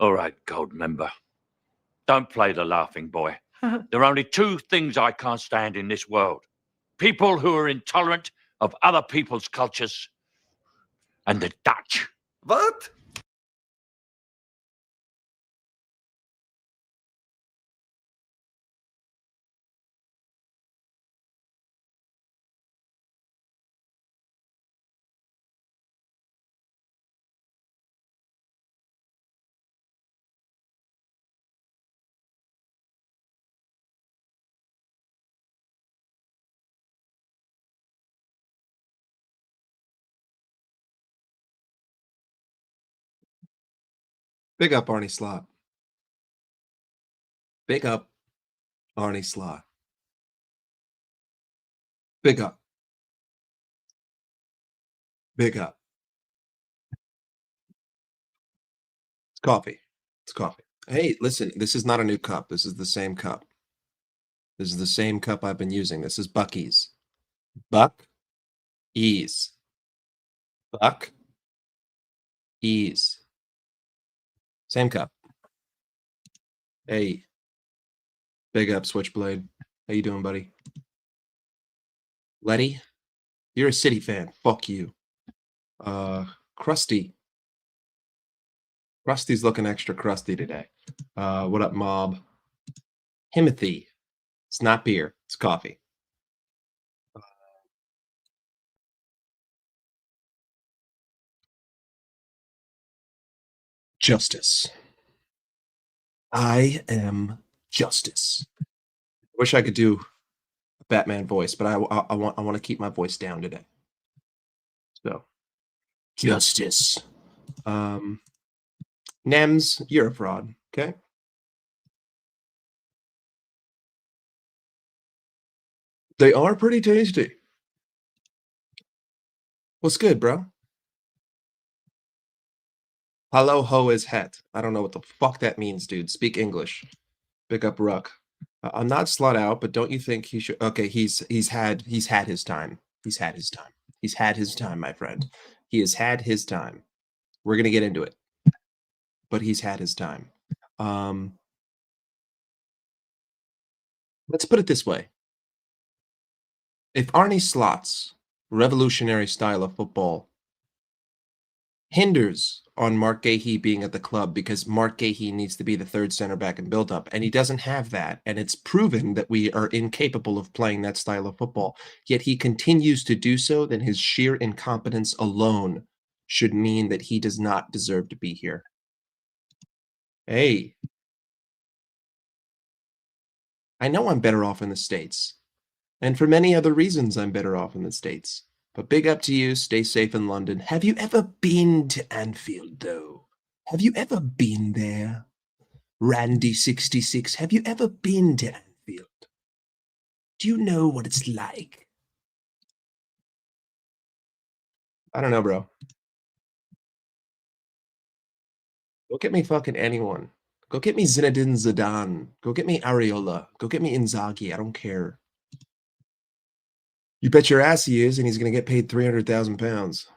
All right, gold member. Don't play the laughing boy. There are only two things I can't stand in this world. People who are intolerant of other people's cultures and the Dutch. What? Big up Arnie Slot. Big up Arnie Slot. Big up. Big up. It's coffee. It's coffee. Hey, listen, this is not a new cup. This is the same cup. This is the same cup I've been using. This is Buc-ee's. Buc-ee's. Buc-ee's. Same cup. Hey. Big up, Switchblade. How you doing, buddy? Letty? You're a City fan. Fuck you. Krusty. Krusty's looking extra crusty today. What up, Mob? Timothy. It's not beer. It's coffee. Justice. I am justice. Wish I could do a Batman voice, but I want to keep my voice down today. So, justice. Nems, you're a fraud. Okay. They are pretty tasty. What's good, bro? Hello ho is het. I don't know what the fuck that means, dude. Speak English. Big up Ruck. I'm not slut out, but don't you think he should? Okay, he's had his time. He's had his time. He's had his time, my friend. He has had his time. We're gonna get into it, but he's had his time. Let's put it this way. If Arnie Slot's revolutionary style of football hinders on Mark Gahey being at the club because Mark Gahey needs to be the third center back and build up, and he doesn't have that, and it's proven that we are incapable of playing that style of football, yet he continues to do so, then his sheer incompetence alone should mean that he does not deserve to be here. Hey. I know I'm better off in the States. And for many other reasons, I'm better off in the States. But big up to you. Stay safe in London. Have you ever been to Anfield, though? Have you ever been there? Randy66, have you ever been to Anfield? Do you know what it's like? I don't know, bro. Go get me fucking anyone. Go get me Zinedine Zidane. Go get me Areola. Go get me Inzaghi. I don't care. You bet your ass he is, and he's going to get paid 300,000 pounds.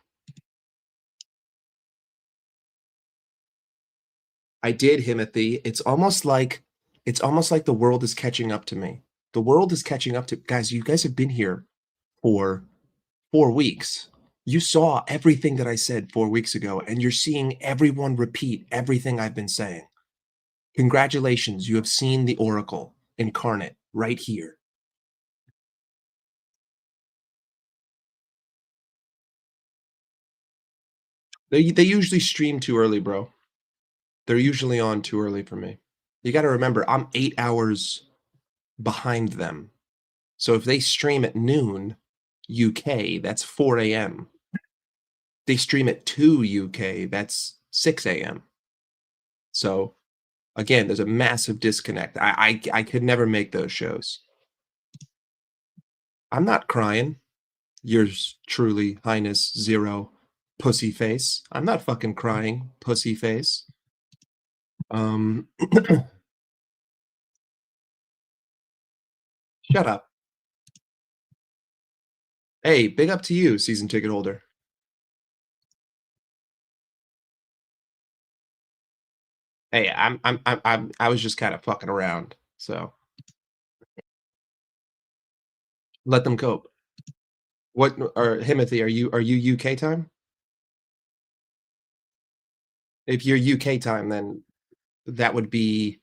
I did, Himothy. It's almost like the world is catching up to me. The world is catching up to guys. You guys have been here for 4 weeks. You saw everything that I said 4 weeks ago, and you're seeing everyone repeat everything I've been saying. Congratulations, you have seen the Oracle incarnate right here. They usually stream too early, bro. They're usually on too early for me. You got to remember, I'm 8 hours behind them. So if they stream at noon UK, that's 4 a.m. They stream at 2 UK, that's 6 a.m. So again, there's a massive disconnect. I could never make those shows. I'm not crying. Yours truly, Highness Zero, pussy face. I'm not fucking crying, pussy face. Shut up. Hey, big up to you, season ticket holder. Hey, I was just kind of fucking around, so let them cope. What or Timothy, are you UK time? If you're UK time, then that would be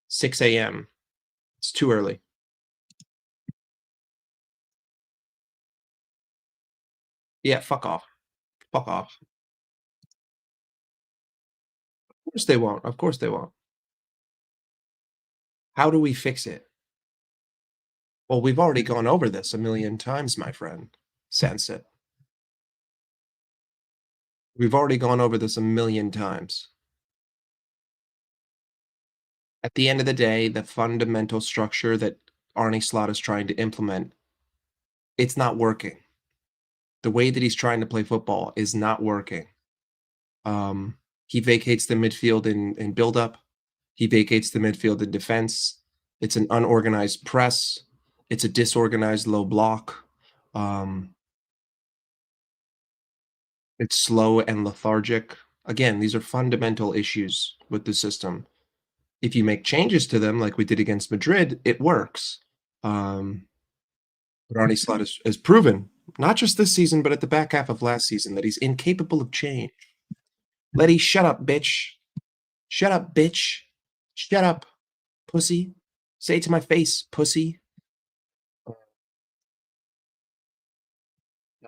6 AM. It's too early. Yeah, fuck off. Fuck off. Of course they won't. Of course they won't. How do we fix it? Well, we've already gone over this a million times, my friend. Sense it. We've already gone over this a million times. At the end of the day, the fundamental structure that Arnie Slot is trying to implement, it's not working. The way that he's trying to play football is not working. He vacates the midfield in build-up. He vacates the midfield in defense. It's an unorganized press. It's a disorganized low block. It's slow and lethargic. Again, these are fundamental issues with the system. If you make changes to them, like we did against Madrid, it works. But Arnie Slot has proven, not just this season, but at the back half of last season, that he's incapable of change. Letty, shut up, bitch. Shut up, bitch. Shut up, pussy. Say it to my face, pussy. Have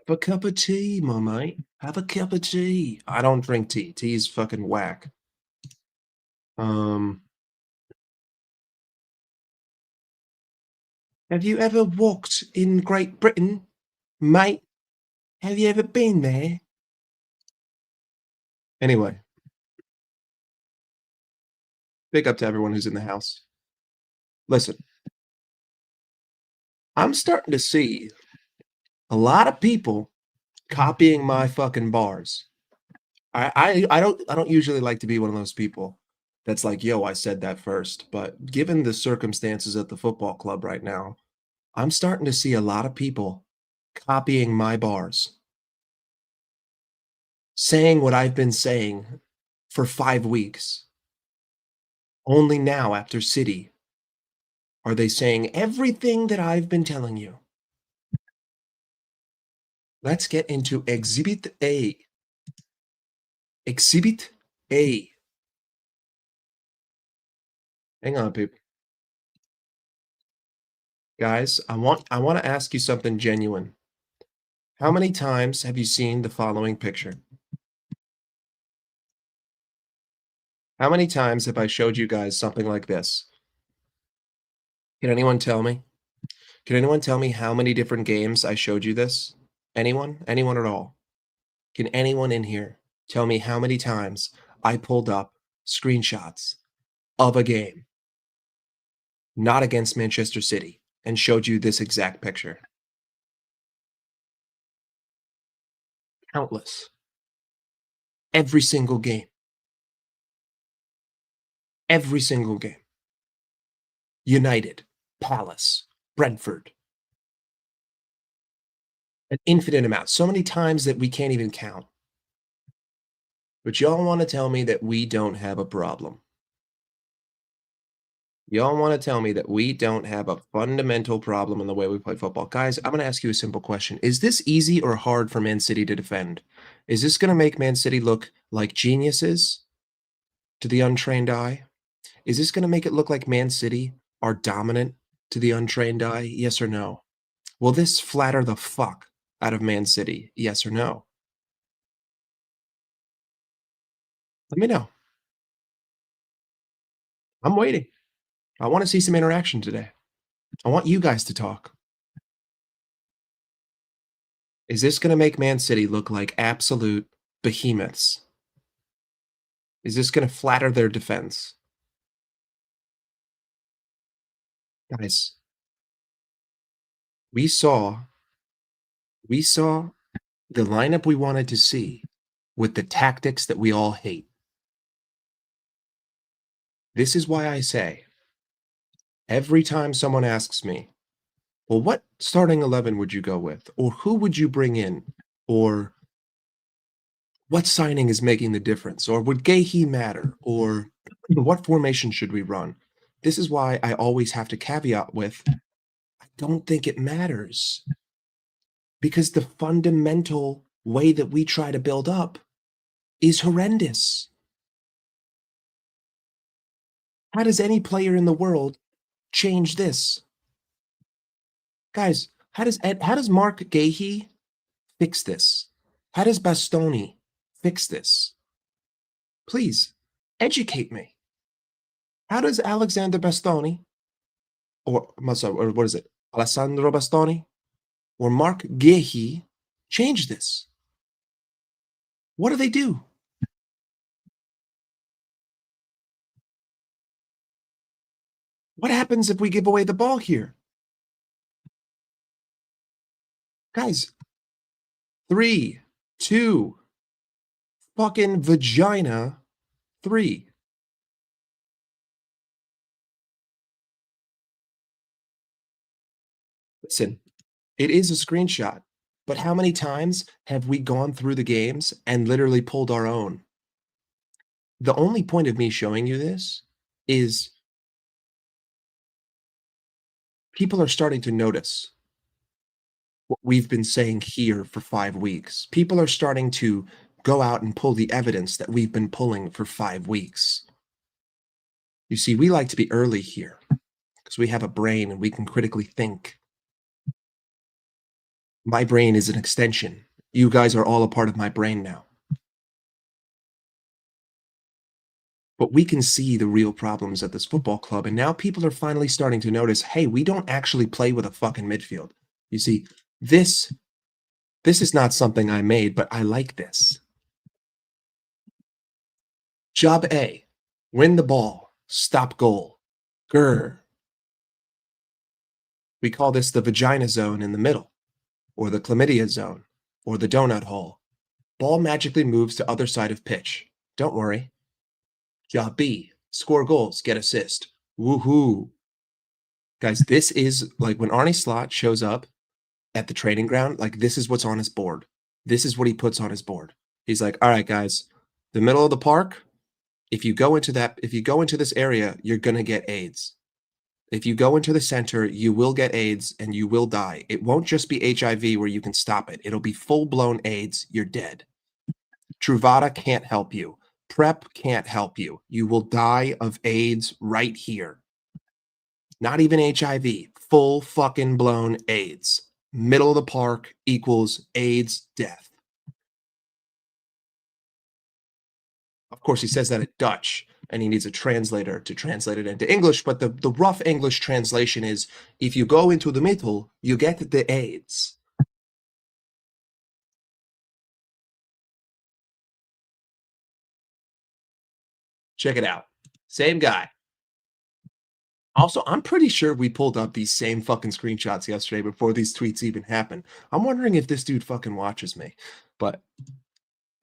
a cup of tea, my mate. Have a cup of tea. I don't drink tea. Tea's fucking whack. Have you ever walked in Great Britain, mate? Have you ever been there? Anyway, big up to everyone who's in the house. Listen, I'm starting to see a lot of people copying my fucking bars. I don't usually like to be one of those people that's like, yo, I said that first. But given the circumstances at the football club right now, I'm starting to see a lot of people copying my bars, saying what I've been saying for 5 weeks. Only now, after City, are they saying everything that I've been telling you. Let's get into Exhibit A. Exhibit A. Hang on, people. Guys, I want to ask you something genuine. How many times have you seen the following picture? How many times have I showed you guys something like this? Can anyone tell me? Can anyone tell me how many different games I showed you this? Anyone? Anyone at all? Can anyone in here tell me how many times I pulled up screenshots of a game, not against Manchester City, and showed you this exact picture? Countless. Every single game. Every single game. United, Palace, Brentford. An infinite amount. So many times that we can't even count. But y'all want to tell me that we don't have a problem. Y'all want to tell me that we don't have a fundamental problem in the way we play football. Guys, I'm going to ask you a simple question. Is this easy or hard for Man City to defend? Is this going to make Man City look like geniuses to the untrained eye? Is this going to make it look like Man City are dominant to the untrained eye? Yes or no? Will this flatter the fuck out of Man City? Yes or no? Let me know. I'm waiting. I want to see some interaction today. I want you guys to talk. Is this going to make Man City look like absolute behemoths? Is this going to flatter their defense? Guys, we saw the lineup we wanted to see with the tactics that we all hate. This is why I say, every time someone asks me, well, what starting 11 would you go with? Or who would you bring in? Or what signing is making the difference, or would Gahey matter, or what formation should we run? This is why I always have to caveat with, I don't think it matters. Because the fundamental way that we try to build up is horrendous. How does any player in the world change this? Guys, how does Mark Gahey fix this? How does Bastoni fix this? Please, educate me. How does Alexander Bastoni, or what is it? Alessandro Bastoni or Mark Gahey change this? What do they do? What happens if we give away the ball here? Guys, 3, 2, fucking vagina, 3. Listen, it is a screenshot, but how many times have we gone through the games and literally pulled our own? The only point of me showing you this is people are starting to notice what we've been saying here for 5 weeks. People are starting to go out and pull the evidence that we've been pulling for 5 weeks. You see, we like to be early here because we have a brain and we can critically think. My brain is an extension. You guys are all a part of my brain now. But we can see the real problems at this football club, and now people are finally starting to notice, hey, we don't actually play with a fucking midfield. You see, this is not something I made, but I like this. Job A, win the ball, stop goal. Grr. We call this the vagina zone in the middle, or the chlamydia zone, or the donut hole. Ball magically moves to other side of pitch. Don't worry. Job B, score goals, get assist. Woohoo. Guys, this is like when Arne Slot shows up at the training ground, like this is what's on his board. This is what he puts on his board. He's like, all right, guys, the middle of the park, if you go into this area, you're going to get AIDS. If you go into the center, you will get AIDS and you will die. It won't just be HIV where you can stop it. It'll be full-blown AIDS. You're dead. Truvada can't help you. PrEP can't help you. You will die of AIDS right here. Not even HIV. Full fucking blown AIDS. Middle of the park equals AIDS death. Of course, he says that in Dutch, and he needs a translator to translate it into English, but the rough English translation is, if you go into the middle, you get the AIDS. Check it out. Same guy. Also, I'm pretty sure we pulled up these same fucking screenshots yesterday before these tweets even happened. I'm wondering if this dude fucking watches me. But,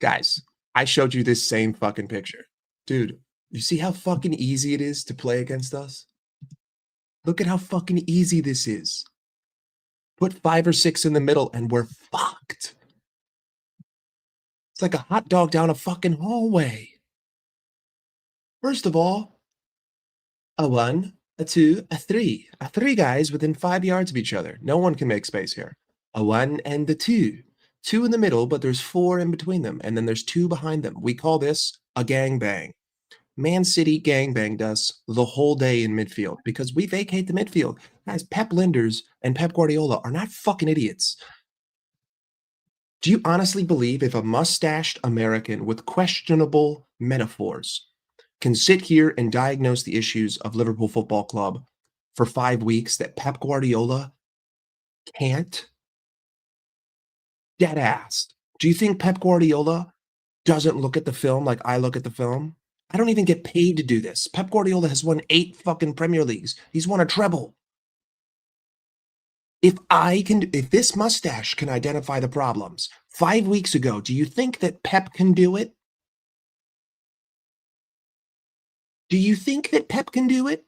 guys, I showed you this same fucking picture. Dude, you see how fucking easy it is to play against us? Look at how fucking easy this is. Put 5 or 6 in the middle and we're fucked. It's like a hot dog down a fucking hallway. First of all, a 1, a 2, a 3. 3 guys within 5 yards of each other. No one can make space here. A 1 and a 2. 2 in the middle, but there's 4 in between them, and then there's 2 behind them. We call this a gangbang. Man City gangbanged us the whole day in midfield because we vacate the midfield. Guys, Pep Linders and Pep Guardiola are not fucking idiots. Do you honestly believe if a mustached American with questionable metaphors can sit here and diagnose the issues of Liverpool Football Club for 5 weeks that Pep Guardiola can't? Dead ass. Do you think Pep Guardiola doesn't look at the film like I look at the film? I don't even get paid to do this. Pep Guardiola has won 8 fucking Premier Leagues. He's won a treble. If this mustache can identify the problems 5 weeks ago, do you think that Pep can do it? Do you think that Pep can do it?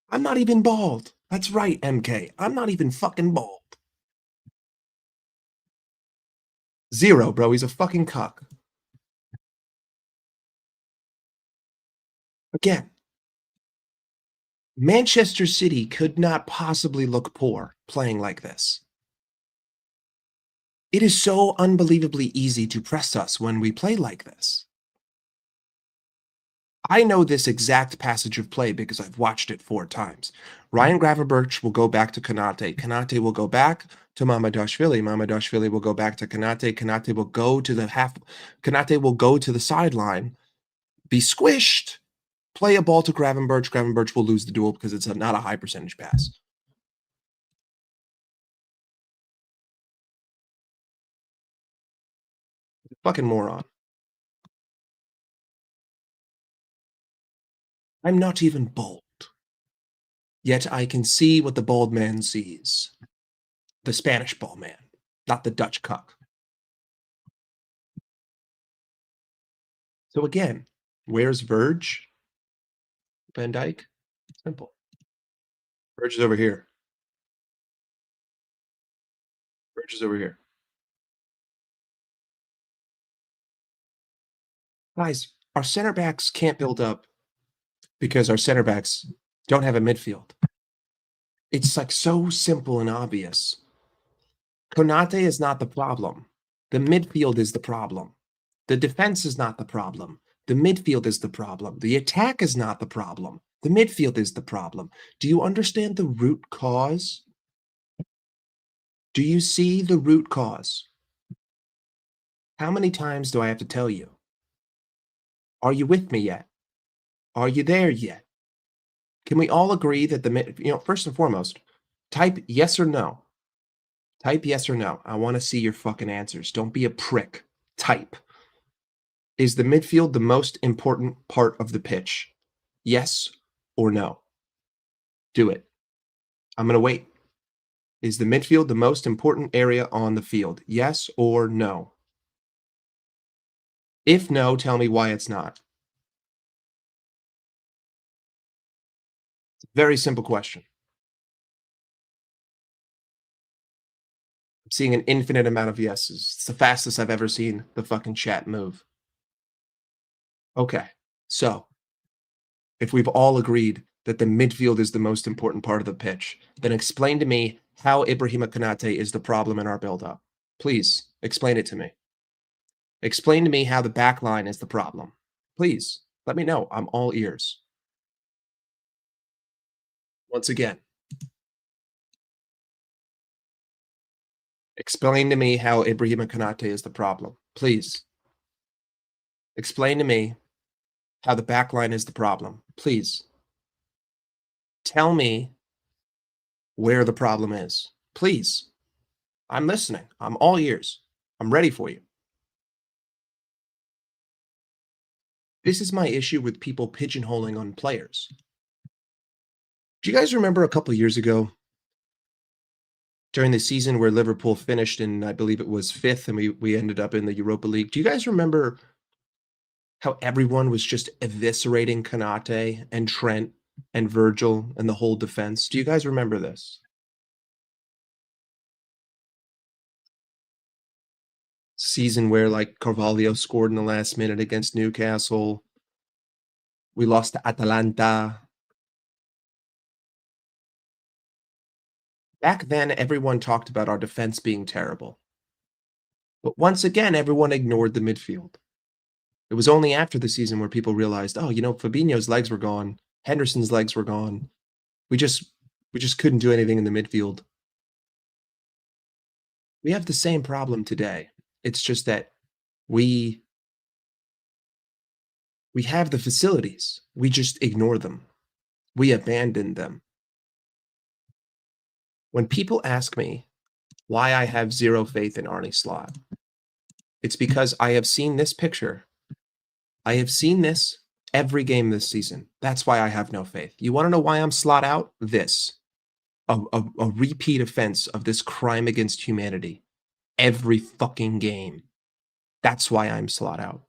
I'm not even bald. That's right, MK. I'm not even fucking bald. 0, bro. He's a fucking cuck. Again, Manchester City could not possibly look poor playing like this. It is so unbelievably easy to press us when we play like this. I know this exact passage of play because I've watched it 4 times. Ryan Gravenberch will go back to Konate. Konate will go back to Mamardashvili. Mamardashvili will go back to Konate. Konate will go to the Konate will go to the sideline, be squished, play a ball to Gravenberch. Gravenberch will lose the duel because it's not a high percentage pass. Fucking moron. I'm not even bald. Yet I can see what the bald man sees. The Spanish bald man, not the Dutch cuck. So again, where's Verge? Van Dyke? Simple. Verge is over here. Verge is over here. Guys, our center backs can't build up because our center backs don't have a midfield. It's like so simple and obvious. Konate is not the problem. The midfield is the problem. The defense is not the problem. The midfield is the problem. The attack is not the problem. The midfield is the problem. Do you understand the root cause? Do you see the root cause? How many times do I have to tell you? Are you with me yet? Are you there yet? Can we all agree that first and foremost, type yes or no. Type yes or no. I want to see your fucking answers. Don't be a prick. Type. Is the midfield the most important part of the pitch? Yes or no? Do it. I'm going to wait. Is the midfield the most important area on the field? Yes or no? If no, tell me why it's not. It's a very simple question. I'm seeing an infinite amount of yeses. It's the fastest I've ever seen the fucking chat move. Okay, so if we've all agreed that the midfield is the most important part of the pitch, then explain to me how Ibrahima Konate is the problem in our build-up. Please, explain it to me. Explain to me how the back line is the problem. Please, let me know. I'm all ears. Once again, explain to me how Ibrahima Konate is the problem. Please. Explain to me how the back line is the problem. Please. Tell me where the problem is. Please. I'm listening. I'm all ears. I'm ready for you. This is my issue with people pigeonholing on players. Do you guys remember a couple years ago during the season where Liverpool finished in, I believe it was 5th, and we ended up in the Europa League? Do you guys remember how everyone was just eviscerating Konate and Trent and Virgil and the whole defense? Do you guys remember this? Season where like Carvalho scored in the last minute against Newcastle. We lost to Atalanta. Back then, everyone talked about our defense being terrible. But once again, everyone ignored the midfield. It was only after the season where people realized, oh, Fabinho's legs were gone. Henderson's legs were gone. We just couldn't do anything in the midfield. We have the same problem today. It's just that we have the facilities. We just ignore them. We abandon them. When people ask me why I have zero faith in Arne Slot, it's because I have seen this picture. I have seen this every game this season. That's why I have no faith. You want to know why I'm Slot out? This. A repeat offense of this crime against humanity. Every fucking game. That's why I'm Slot out.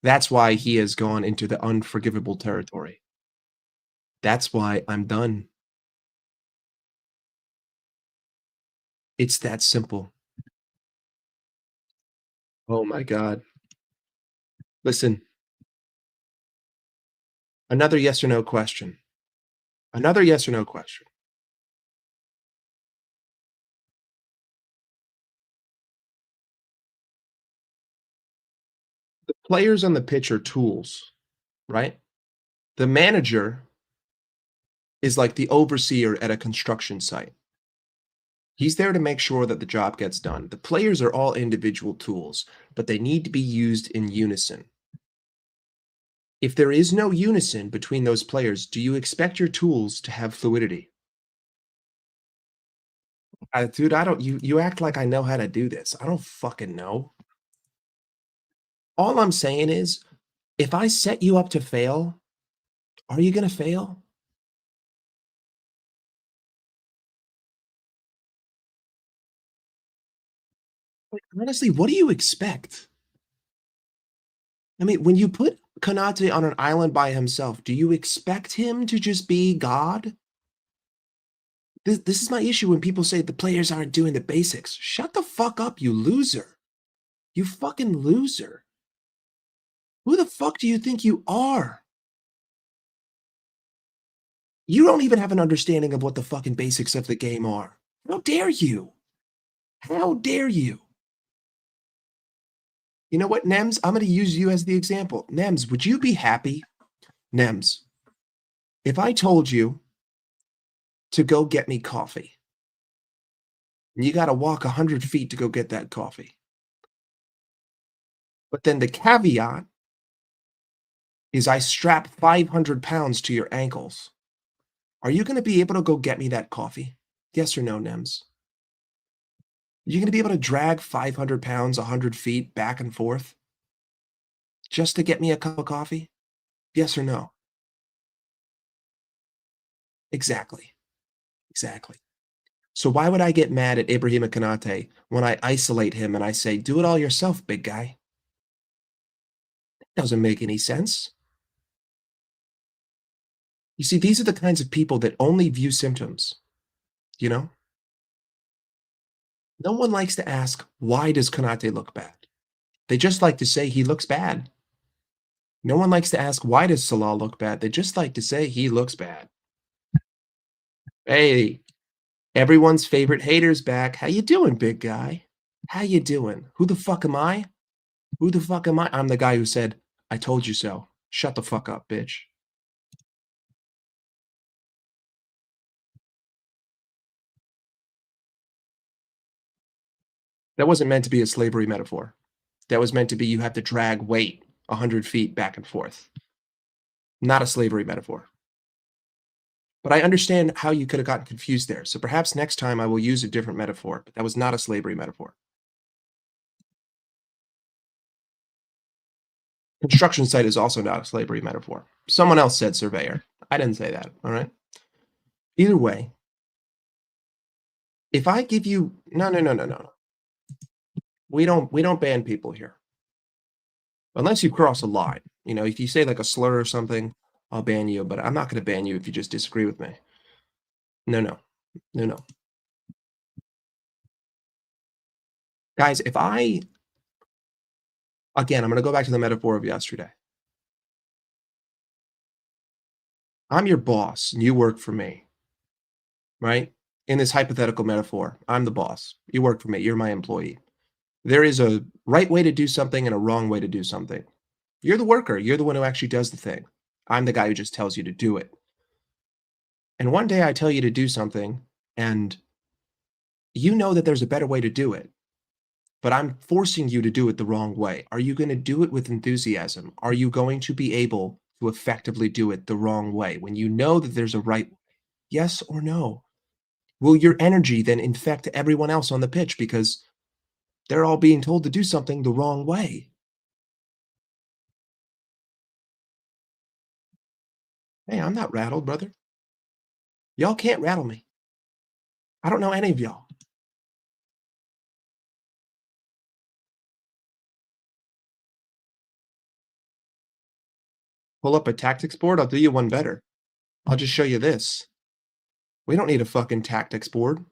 That's why he has gone into the unforgivable territory. That's why I'm done. It's that simple. Oh my god. Listen, another yes or no question. Another yes or no question. The players on the pitch are tools, right? The manager is like the overseer at a construction site. He's there to make sure that the job gets done. The players are all individual tools, but they need to be used in unison. If there is no unison between those players, do you expect your tools to have fluidity? Dude, I don't. You act like I know how to do this. I don't fucking know. All I'm saying is, if I set you up to fail, are you gonna fail? Like, honestly, what do you expect? I mean, when you put Konate on an island by himself, do you expect him to just be God? This is my issue when people say the players aren't doing the basics. Shut the fuck up, you loser. You fucking loser. Who the fuck do you think you are? You don't even have an understanding of what the fucking basics of the game are. How dare you? How dare you? You know what, Nems? I'm going to use you as the example. Nems, would you be happy? Nems, if I told you to go get me coffee, and you got to walk 100 feet to go get that coffee, but then the caveat is I strap 500 pounds to your ankles, are you going to be able to go get me that coffee? Yes or no, Nems? Are you going to be able to drag 500 pounds 100 feet back and forth just to get me a cup of coffee? Yes or no? Exactly. Exactly. So why would I get mad at Ibrahim Konate when I isolate him and I say, do it all yourself, big guy? That doesn't make any sense. You see, these are the kinds of people that only view symptoms, you know? No one likes to ask, why does Konate look bad? They just like to say he looks bad. No one likes to ask, why does Salah look bad? They just like to say he looks bad. Hey, everyone's favorite hater's back. How you doing, big guy? How you doing? Who the fuck am I? Who the fuck am I? I'm the guy who said, I told you so. Shut the fuck up, bitch. That wasn't meant to be a slavery metaphor. That was meant to be you have to drag weight 100 feet back and forth. Not a slavery metaphor. But I understand how you could have gotten confused there. So perhaps next time I will use a different metaphor. But that was not a slavery metaphor. Construction site is also not a slavery metaphor. Someone else said surveyor. I didn't say that. All right. Either way, if I give you no. We don't ban people here. Unless you cross a line. You know, if you say like a slur or something, I'll ban you, but I'm not going to ban you if you just disagree with me. No. Guys, if I again, I'm going to go back to the metaphor of yesterday. I'm your boss and you work for me, right? In this hypothetical metaphor, I'm the boss. You work for me. You're my employee. There is a right way to do something and a wrong way to do something. You're the worker. You're the one who actually does the thing. I'm the guy who just tells you to do it. And one day I tell you to do something and you know that there's a better way to do it, but I'm forcing you to do it the wrong way. Are you going to do it with enthusiasm? Are you going to be able to effectively do it the wrong way when you know that there's a right way? Yes or no? Will your energy then infect everyone else on the pitch because they're all being told to do something the wrong way? Hey, I'm not rattled, brother. Y'all can't rattle me. I don't know any of y'all. Pull up a tactics board. I'll do you one better. I'll just show you this. We don't need a fucking tactics board.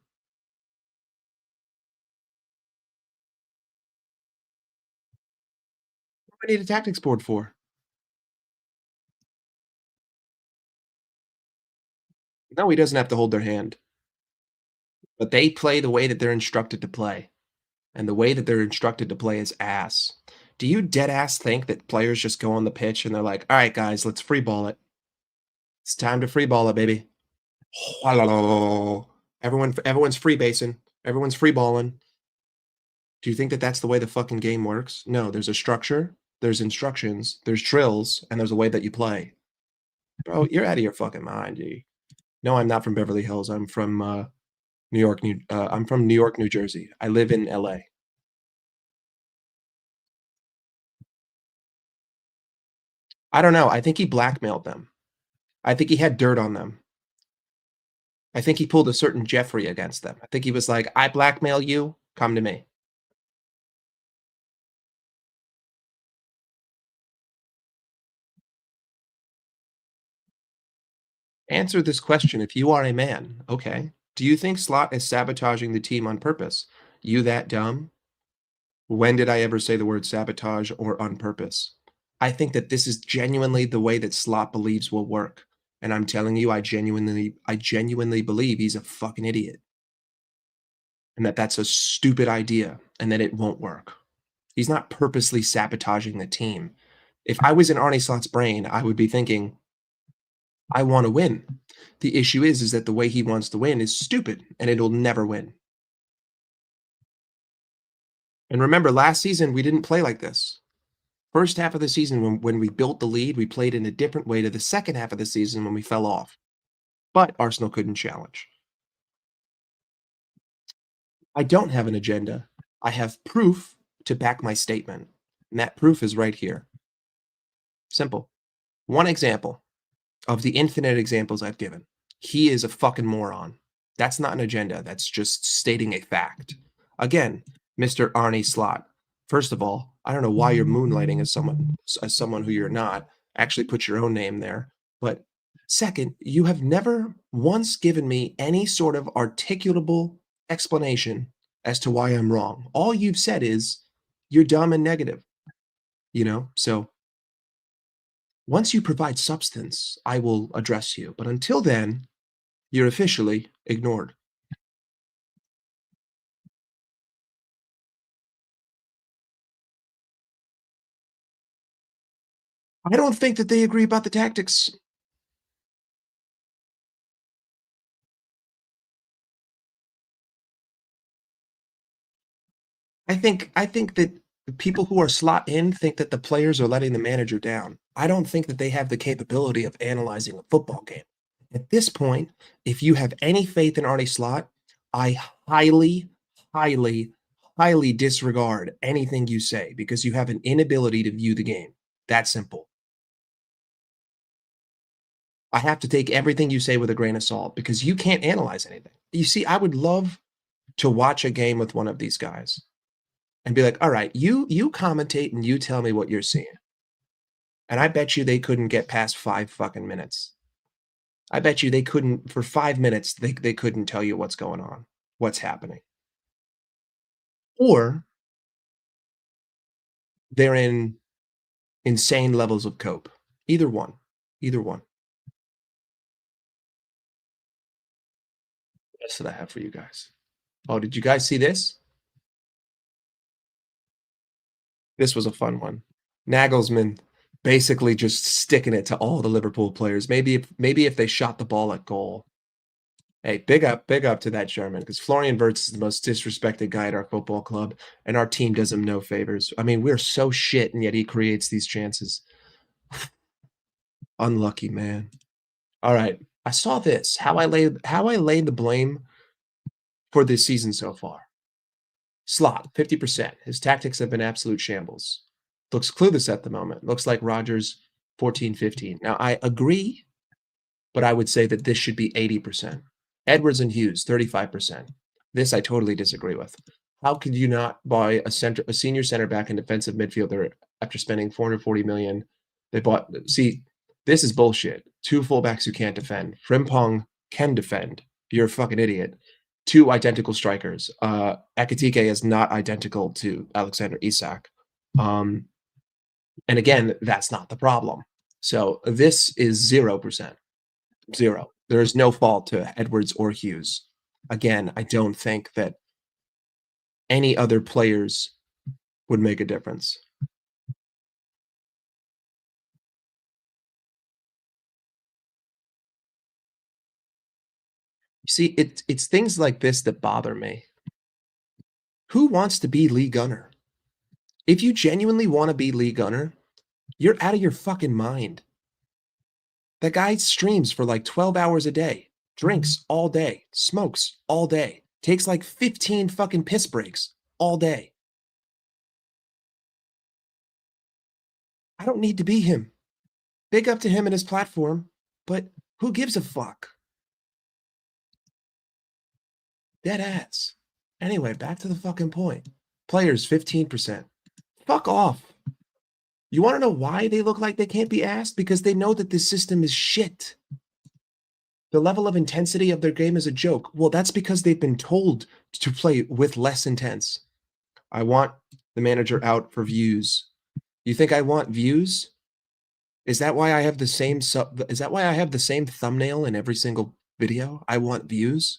I need a tactics board for? No, he doesn't have to hold their hand. But they play the way that they're instructed to play, and the way that they're instructed to play is ass. Do you dead ass think that players just go on the pitch and they're like, "All right, guys, let's free ball it. It's time to free ball it, baby." Everyone's free basing. Everyone's free balling. Do you think that that's the way the fucking game works? No, there's a structure, there's instructions, there's drills, and there's a way that you play. Bro, you're out of your fucking mind, dude. No, I'm not from Beverly Hills. I'm from I'm from New York, New Jersey. I live in LA. I don't know. I think he blackmailed them. I think he had dirt on them. I think he pulled a certain Jeffrey against them. I think he was like, I blackmail you, come to me. Answer this question if you are a man. Okay. Do you think Slot is sabotaging the team on purpose? You that dumb? When did I ever say the word sabotage or on purpose? I think that this is genuinely the way that Slot believes will work. And I'm telling you, I genuinely believe he's a fucking idiot. And that that's a stupid idea and that it won't work. He's not purposely sabotaging the team. If I was in Arnie Slot's brain, I would be thinking, I want to win. The issue is that the way he wants to win is stupid and it'll never win. And remember, last season, we didn't play like this. First half of the season, when we built the lead, we played in a different way to the second half of the season when we fell off. But Arsenal couldn't challenge. I don't have an agenda. I have proof to back my statement. And that proof is right here. Simple. One example of the infinite examples I've given. He is a fucking moron. That's not an agenda. That's just stating a fact. Again, Mr. Arnie Slot. First of all, I don't know why you're moonlighting as someone who you're not. Actually put your own name there. But second, you have never once given me any sort of articulable explanation as to why I'm wrong. All you've said is you're dumb and negative. So once you provide substance, I will address you. But until then, you're officially ignored. I don't think that they agree about the tactics. I think that the people who are slot in think that the players are letting the manager down. I don't think that they have the capability of analyzing a football game. At this point, if you have any faith in Arnie Slot, I highly, highly, highly disregard anything you say because you have an inability to view the game. That simple. I have to take everything you say with a grain of salt because you can't analyze anything. You see, I would love to watch a game with one of these guys and be like, all right, you commentate and you tell me what you're seeing. And I bet you they couldn't get past 5 fucking minutes. I bet you they couldn't for 5 minutes, they couldn't tell you what's going on, what's happening. Or they're in insane levels of cope. Either one. Either one. That's what I have for you guys. Oh, did you guys see this? This was a fun one. Nagelsmann basically just sticking it to all the Liverpool players. Maybe if they shot the ball at goal. Hey, big up to that German because Florian Wirtz is the most disrespected guy at our football club, and our team does him no favors. I mean, we're so shit, and yet he creates these chances. Unlucky man. All right, I saw this. How I laid the blame for this season so far. Slot 50%. His tactics have been absolute shambles. Looks clueless at the moment. Looks like Rodgers 14-15. Now I agree, but I would say that this should be 80%. Edwards and Hughes 35%. This I totally disagree with. How could you not buy a senior center back and defensive midfielder after spending $440 million? This is bullshit. 2 fullbacks who can't defend. Frimpong can defend. You're a fucking idiot. 2 identical strikers. Ekitike is not identical to Alexander Isak. And again, that's not the problem. So this is 0%. 0. There is no fault to Edwards or Hughes. Again, I don't think that any other players would make a difference. You see, it's things like this that bother me. Who wants to be Lee Gunner? If you genuinely want to be Lee Gunner, you're out of your fucking mind. That guy streams for like 12 hours a day, drinks all day, smokes all day, takes like 15 fucking piss breaks all day. I don't need to be him. Big up to him and his platform, but who gives a fuck? Dead ass. Anyway, back to the fucking point. Players, 15%. Fuck off. You want to know why they look like they can't be asked? Because they know that this system is shit. The level of intensity of their game is a joke. Well, that's because they've been told to play with less intense. I want the manager out for views. You think I want views? Is that why I have the same is that why I have the same thumbnail in every single video? I want views.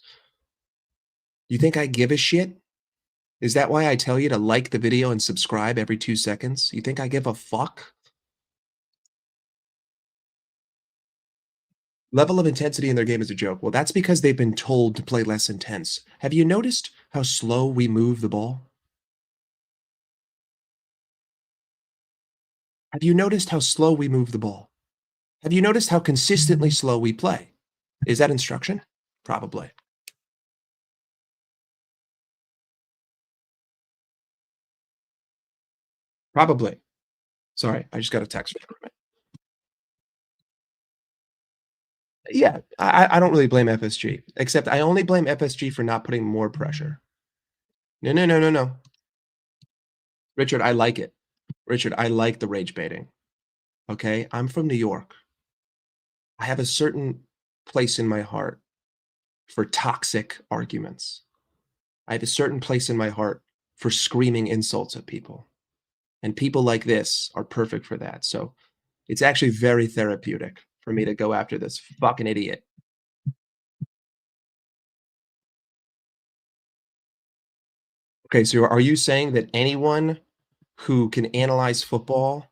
You think I give a shit? Is that why I tell you to like the video and subscribe every 2 seconds? You think I give a fuck? Level of intensity in their game is a joke. Well, that's because they've been told to play less intense. Have you noticed how slow we move the ball? Have you noticed how slow we move the ball? Have you noticed how consistently slow we play? Is that instruction? Probably. Probably. Sorry, I just got a text from it. Yeah, I don't really blame FSG, except I only blame FSG for not putting more pressure. No, no, no, no, no. Richard, I like it. Richard, I like the rage baiting. Okay, I'm from New York. I have a certain place in my heart for toxic arguments. I have a certain place in my heart for screaming insults at people. And people like this are perfect for that. So it's actually very therapeutic for me to go after this fucking idiot. Okay, so are you saying that anyone who can analyze football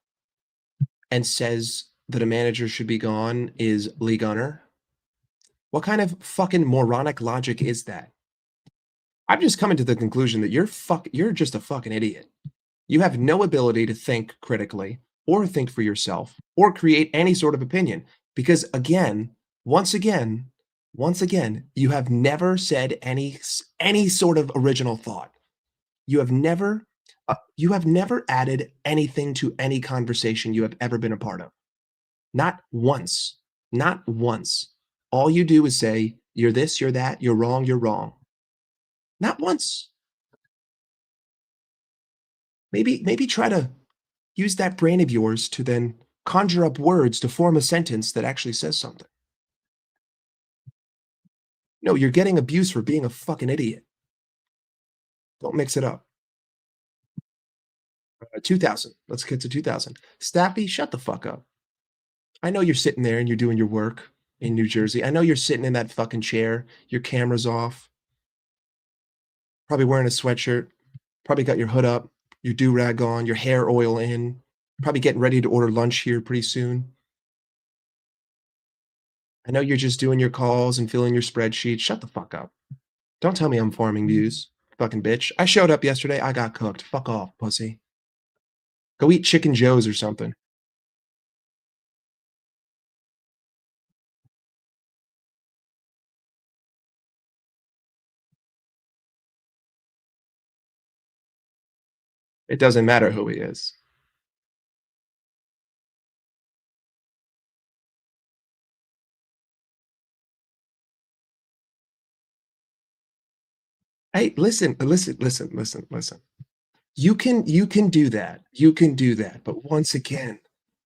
and says that a manager should be gone is Lee Gunner? What kind of fucking moronic logic is that? I'm just coming to the conclusion that you're just a fucking idiot. You have no ability to think critically or think for yourself or create any sort of opinion because once again, you have never said any sort of original thought. You have never added anything to any conversation you have ever been a part of. Not once. Not once. All you do is say, you're this, you're that, you're wrong, you're wrong. Not once. Maybe try to use that brain of yours to then conjure up words to form a sentence that actually says something. No, you're getting abuse for being a fucking idiot. Don't mix it up. 2000. Let's get to 2000. Stappy, shut the fuck up. I know you're sitting there and you're doing your work in New Jersey. I know you're sitting in that fucking chair. Your camera's off. Probably wearing a sweatshirt. Probably got your hood up, your do-rag on, your hair oil in. Probably getting ready to order lunch here pretty soon. I know you're just doing your calls and filling your spreadsheet. Shut the fuck up. Don't tell me I'm farming views, fucking bitch. I showed up yesterday. I got cooked. Fuck off, pussy. Go eat Chicken Joe's or something. It doesn't matter who he is. Hey, listen. You can do that. You can do that. But once again,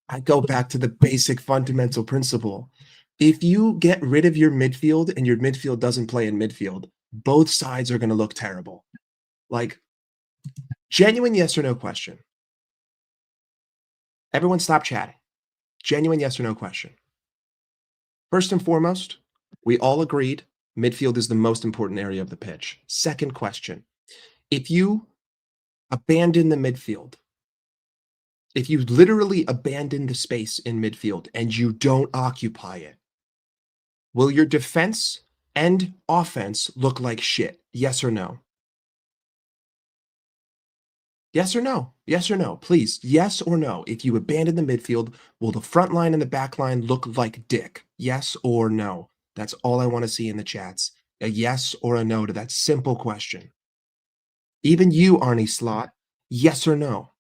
I go back to the basic fundamental principle. If you get rid of your midfield and your midfield doesn't play in midfield, both sides are going to look terrible. Like, genuine yes or no question. Everyone stop chatting. Genuine yes or no question. First and foremost, we all agreed midfield is the most important area of the pitch. Second question, if you abandon the midfield, if you literally abandon the space in midfield and you don't occupy it, will your defense and offense look like shit? Yes or no? Yes or no? Yes or no? Please, yes or no? If you abandon the midfield, will the front line and the back line look like dick? Yes or no? That's all I want to see in the chats. A yes or a no to that simple question. Even you, Arnie Slot, yes or no?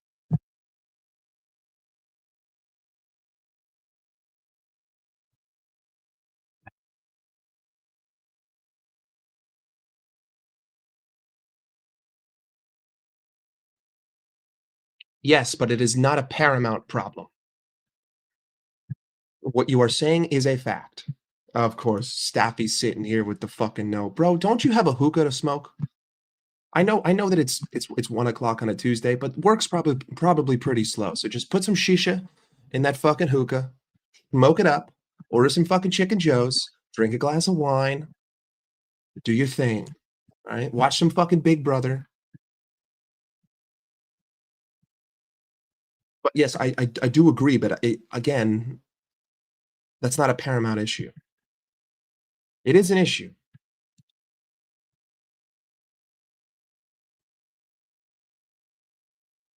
Yes, but it is not a paramount problem. What you are saying is a fact. Of course, Staffy's sitting here with the fucking no. Bro, don't you have a hookah to smoke? I know that it's 1 o'clock on a Tuesday, but work's probably pretty slow. So just put some shisha in that fucking hookah, smoke it up, order some fucking Chicken Joe's, drink a glass of wine, do your thing. All right. Watch some fucking Big Brother. But yes, I do agree, but again, that's not a paramount issue. It is an issue.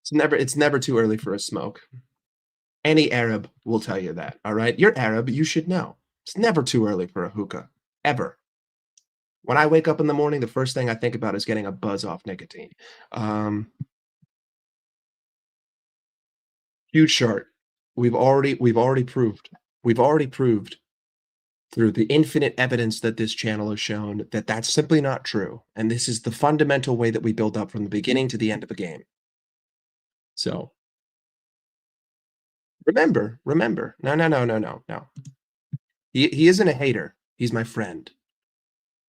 It's never too early for a smoke. Any Arab will tell you that. All right. You're Arab, you should know. It's never too early for a hookah. Ever. When I wake up in the morning, the first thing I think about is getting a buzz off nicotine. Um, Huge chart. We've already proved through the infinite evidence that this channel has shown that that's simply not true. And this is the fundamental way that we build up from the beginning to the end of a game. So remember. No. He isn't a hater. He's my friend.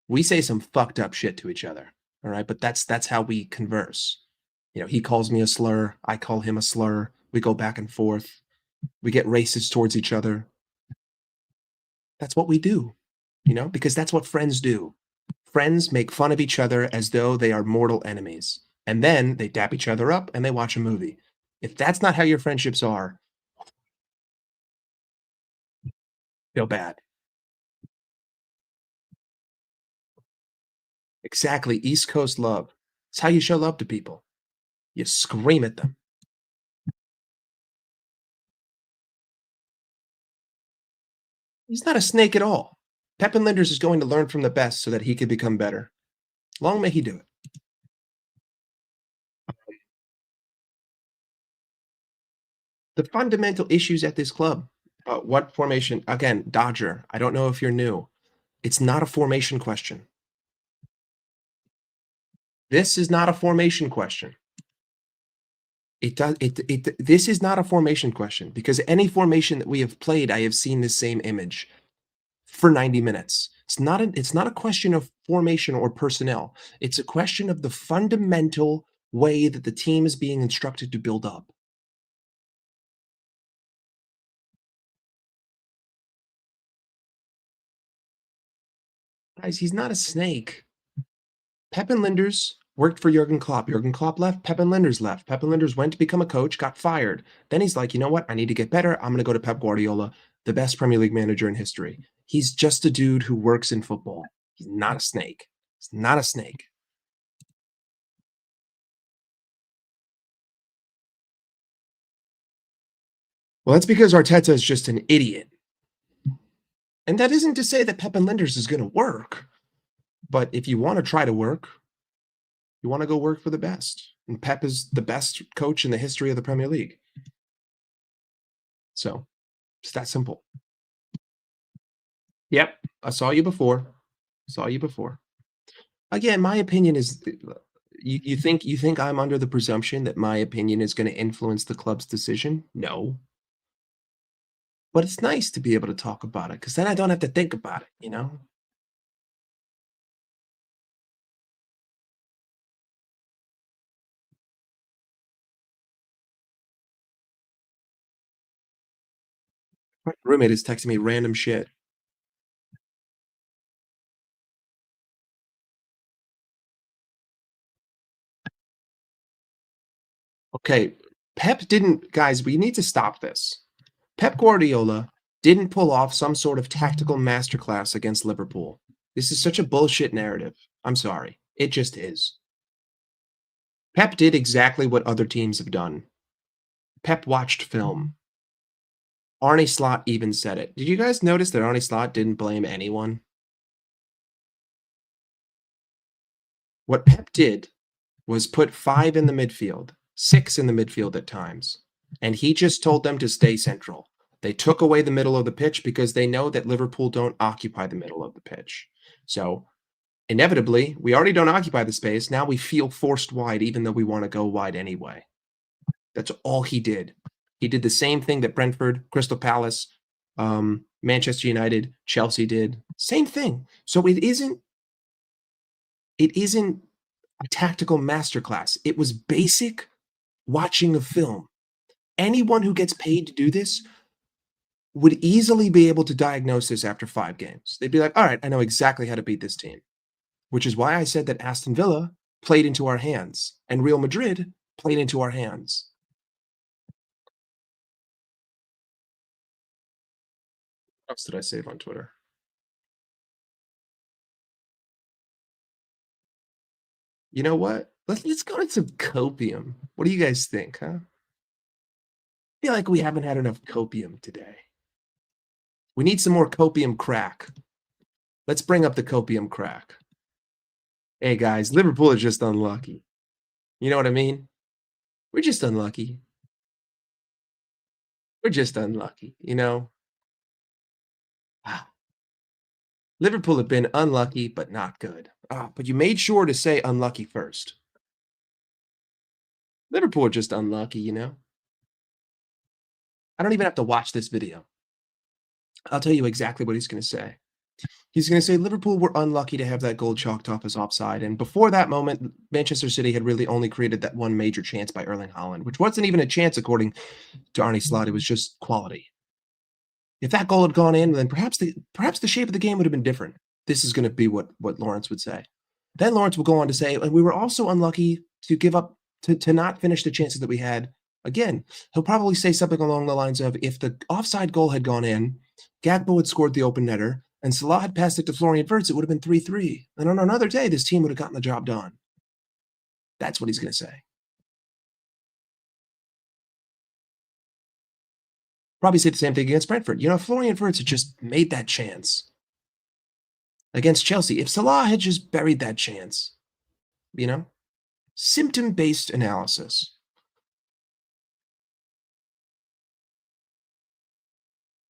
We say some fucked up shit to each other. All right. But that's how we converse. You know, he calls me a slur. I call him a slur. We go back and forth. We get racist towards each other. That's what we do, you know, because that's what friends do. Friends make fun of each other as though they are mortal enemies. And then they dap each other up and they watch a movie. If that's not how your friendships are, feel bad. Exactly. East Coast love. It's how you show love to people. You scream at them. He's not a snake at all. Pepin Linders is going to learn from the best so that he can become better. Long may he do it. The fundamental issues at this club. What formation? Again, Dodger. I don't know if you're new. It's not a formation question. This is not a formation question. This is not a formation question because any formation that we have played, I have seen the same image for 90 minutes. It's not a question of formation or personnel. It's a question of the fundamental way that the team is being instructed to build up. Guys, he's not a snake. Pepin Linders worked for Jurgen Klopp. Jurgen Klopp left. Pepin Linders left. Pepin Linders went to become a coach, got fired. Then he's like, you know what? I need to get better. I'm going to go to Pep Guardiola, the best Premier League manager in history. He's just a dude who works in football. He's not a snake. He's not a snake. Well, that's because Arteta is just an idiot. And that isn't to say that Pepin Linders is going to work. But if you want to try to work, you want to go work for the best. And Pep is the best coach in the history of the Premier League. So it's that simple. Yep. I saw you before. Again, my opinion is you think I'm under the presumption that my opinion is going to influence the club's decision? No. But it's nice to be able to talk about it because then I don't have to think about it, you know? My roommate is texting me random shit. Okay, Pep didn't, guys, we need to stop this. Pep Guardiola didn't pull off some sort of tactical masterclass against Liverpool. This is such a bullshit narrative. I'm sorry. It just is. Pep did exactly what other teams have done. Pep watched film. Arne Slot even said it. Did you guys notice that Arne Slot didn't blame anyone? What Pep did was put 5 in the midfield, 6 in the midfield at times, and he just told them to stay central. They took away the middle of the pitch because they know that Liverpool don't occupy the middle of the pitch. So inevitably, we already don't occupy the space. Now we feel forced wide, even though we want to go wide anyway. That's all he did. He did the same thing that Brentford, Crystal Palace, Manchester United, Chelsea did. Same thing. So it isn't a tactical masterclass. It was basic watching a film. Anyone who gets paid to do this would easily be able to diagnose this after 5 games. They'd be like, all right, I know exactly how to beat this team. Which is why I said that Aston Villa played into our hands and Real Madrid played into our hands. What else did I save on Twitter? You know what? Let's go to some copium. What do you guys think, huh? I feel like we haven't had enough copium today. We need some more copium crack. Let's bring up the copium crack. Hey guys, Liverpool is just unlucky. You know what I mean? We're just unlucky. We're just unlucky, you know? Liverpool have been unlucky, but not good. But you made sure to say unlucky first. Liverpool are just unlucky, you know? I don't even have to watch this video. I'll tell you exactly what he's going to say. He's going to say Liverpool were unlucky to have that goal chalked off as offside. And before that moment, Manchester City had really only created that one major chance by Erling Haaland, which wasn't even a chance according to Arne Slot. It was just quality. If that goal had gone in, then perhaps the shape of the game would have been different. This is going to be what Lawrence would say. Then Lawrence will go on to say, and we were also unlucky to give up, to not finish the chances that we had. Again, he'll probably say something along the lines of, if the offside goal had gone in, Gakpo had scored the open netter, and Salah had passed it to Florian Wirtz, it would have been 3-3. And on another day, this team would have gotten the job done. That's what he's going to say. Probably say the same thing against Brentford. You know, Florian Wirtz had just made that chance. Against Chelsea, if Salah had just buried that chance, you know, symptom-based analysis.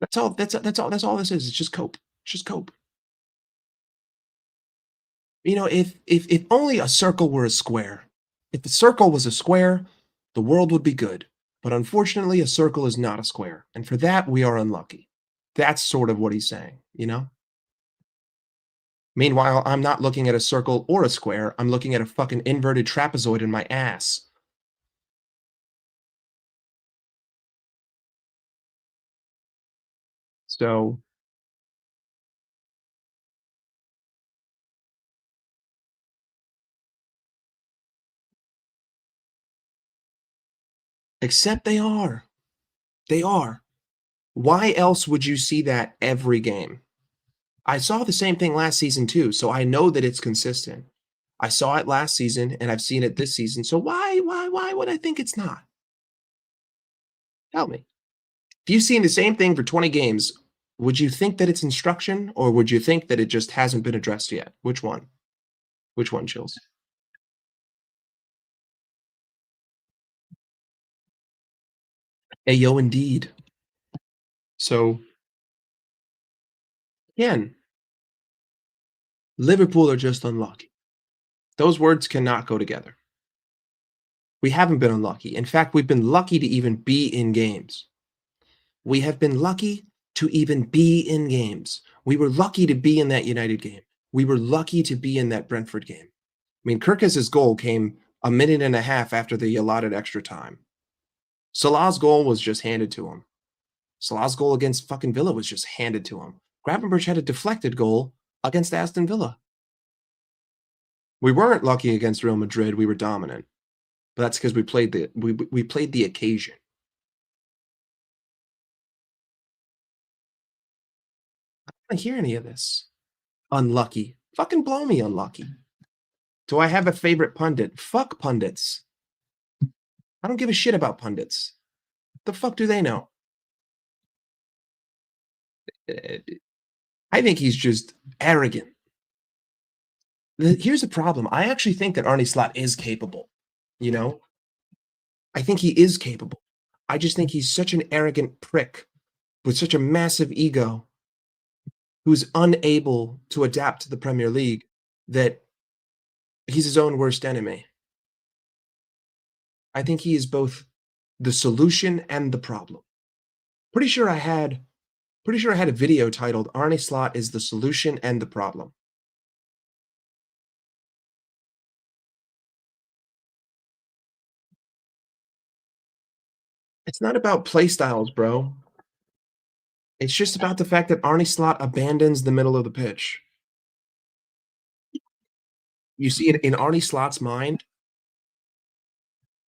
That's all this is. It's just cope. It's just cope. You know, if only a circle were a square. If the circle was a square, the world would be good. But unfortunately, a circle is not a square. And for that, we are unlucky. That's sort of what he's saying, you know? Meanwhile, I'm not looking at a circle or a square. I'm looking at a fucking inverted trapezoid in my ass. So, except they are. They are. Why else would you see that every game? I saw the same thing last season too, so I know that it's consistent. I saw it last season and I've seen it this season. So why would I think it's not? Tell me. If you've seen the same thing for 20 games, would you think that it's instruction or would you think that it just hasn't been addressed yet? Which one? Which one, Chills? Ayo, indeed. So, again, Liverpool are just unlucky. Those words cannot go together. We haven't been unlucky. In fact, we've been lucky to even be in games. We have been lucky to even be in games. We were lucky to be in that United game. We were lucky to be in that Brentford game. I mean, Kirkis's goal came a minute and a half after the allotted extra time. Salah's goal was just handed to him. Salah's goal against fucking Villa was just handed to him. Gravenberch had a deflected goal against Aston Villa. We weren't lucky against Real Madrid. We were dominant. But that's because we played the occasion. I don't want to hear any of this. Unlucky. Fucking blow me unlucky. Do I have a favorite pundit? Fuck pundits. I don't give a shit about pundits. The fuck do they know? I think he's just arrogant. Here's the problem. I actually think that Arne Slot is capable. You know? I think he is capable. I just think he's such an arrogant prick with such a massive ego who's unable to adapt to the Premier League that he's his own worst enemy. I think he is both the solution and the problem. Pretty sure I had a video titled Arne Slot is the solution and the problem. It's not about play styles, bro. It's just about the fact that Arne Slot abandons the middle of the pitch. You see, in Arne Slot's mind,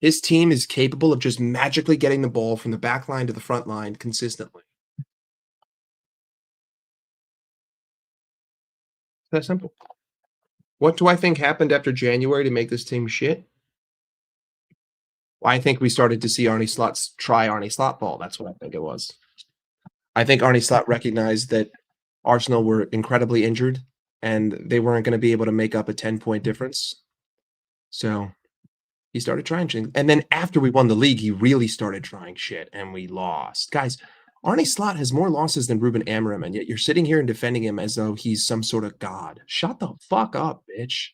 his team is capable of just magically getting the ball from the back line to the front line consistently. That simple. What do I think happened after January to make this team shit? Well, I think we started to see Arne Slot try Arne Slot ball. That's what I think it was. I think Arne Slot recognized that Arsenal were incredibly injured and they weren't going to be able to make up a 10-point difference. So he started trying things. And then after we won the league, he really started trying shit and we lost. Guys, Arne Slot has more losses than Ruben Amorim, and yet you're sitting here and defending him as though he's some sort of god. Shut the fuck up, bitch.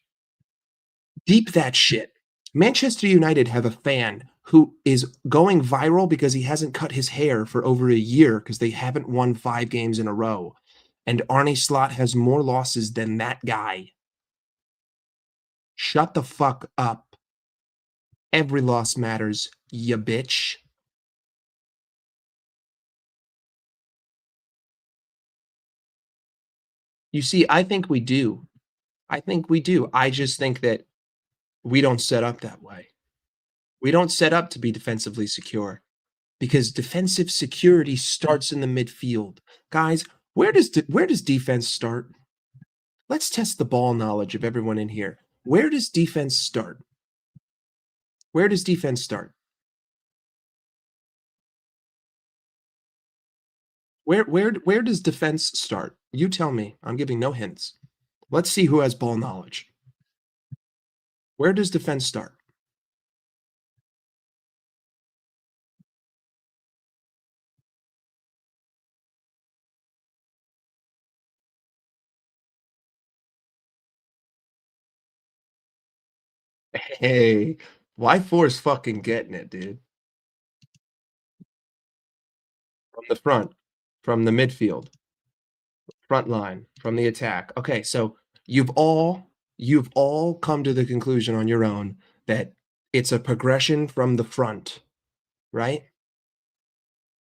Deep that shit. Manchester United have a fan who is going viral because he hasn't cut his hair for over a year because they haven't won 5 games in a row. And Arne Slot has more losses than that guy. Shut the fuck up. Every loss matters, ya bitch. You see, I think we do. I just think that we don't set up that way. We don't set up to be defensively secure because defensive security starts in the midfield. Guys, where does defense start? Let's test the ball knowledge of everyone in here. Where does defense start? Where does defense start? Where does defense start? You tell me. I'm giving no hints. Let's see who has ball knowledge. Where does defense start? Hey, Y4 is fucking getting it, dude. From the front, from the midfield, front line, from the attack. Okay, so you've all come to the conclusion on your own that it's a progression from the front, right?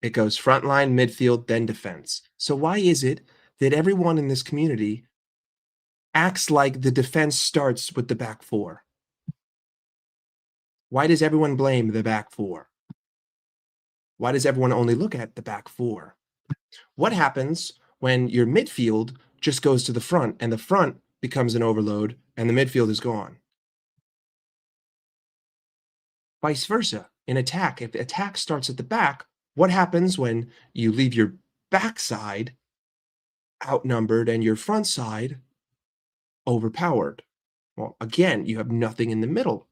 It goes front line, midfield, then defense. So why is it that everyone in this community acts like the defense starts with the back four? Why does everyone blame the back four? Why does everyone only look at the back four? What happens when your midfield just goes to the front and the front becomes an overload and the midfield is gone? Vice versa. In attack, if attack starts at the back, what happens when you leave your backside outnumbered and your front side overpowered? Well, again, you have nothing in the middle.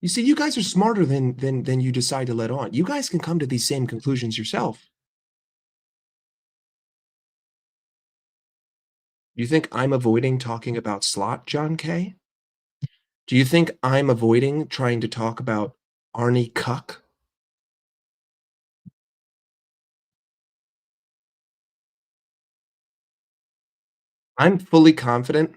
You see, you guys are smarter than you decide to let on. You guys can come to these same conclusions yourself. You think I'm avoiding talking about Slot, John K? Do you think I'm avoiding trying to talk about Arnie Cuck? I'm fully confident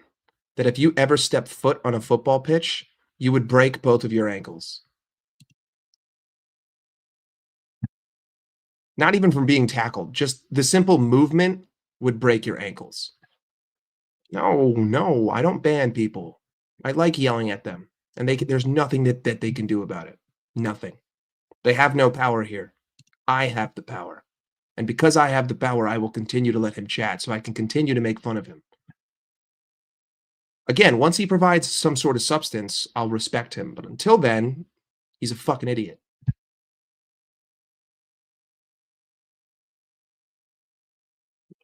that if you ever step foot on a football pitch, you would break both of your ankles. Not even from being tackled. Just the simple movement would break your ankles. No, I don't ban people. I like yelling at them, and there's nothing that they can do about it. Nothing. They have no power here. I have the power. And because I have the power, I will continue to let him chat so I can continue to make fun of him. Again, once he provides some sort of substance, I'll respect him. But until then, he's a fucking idiot.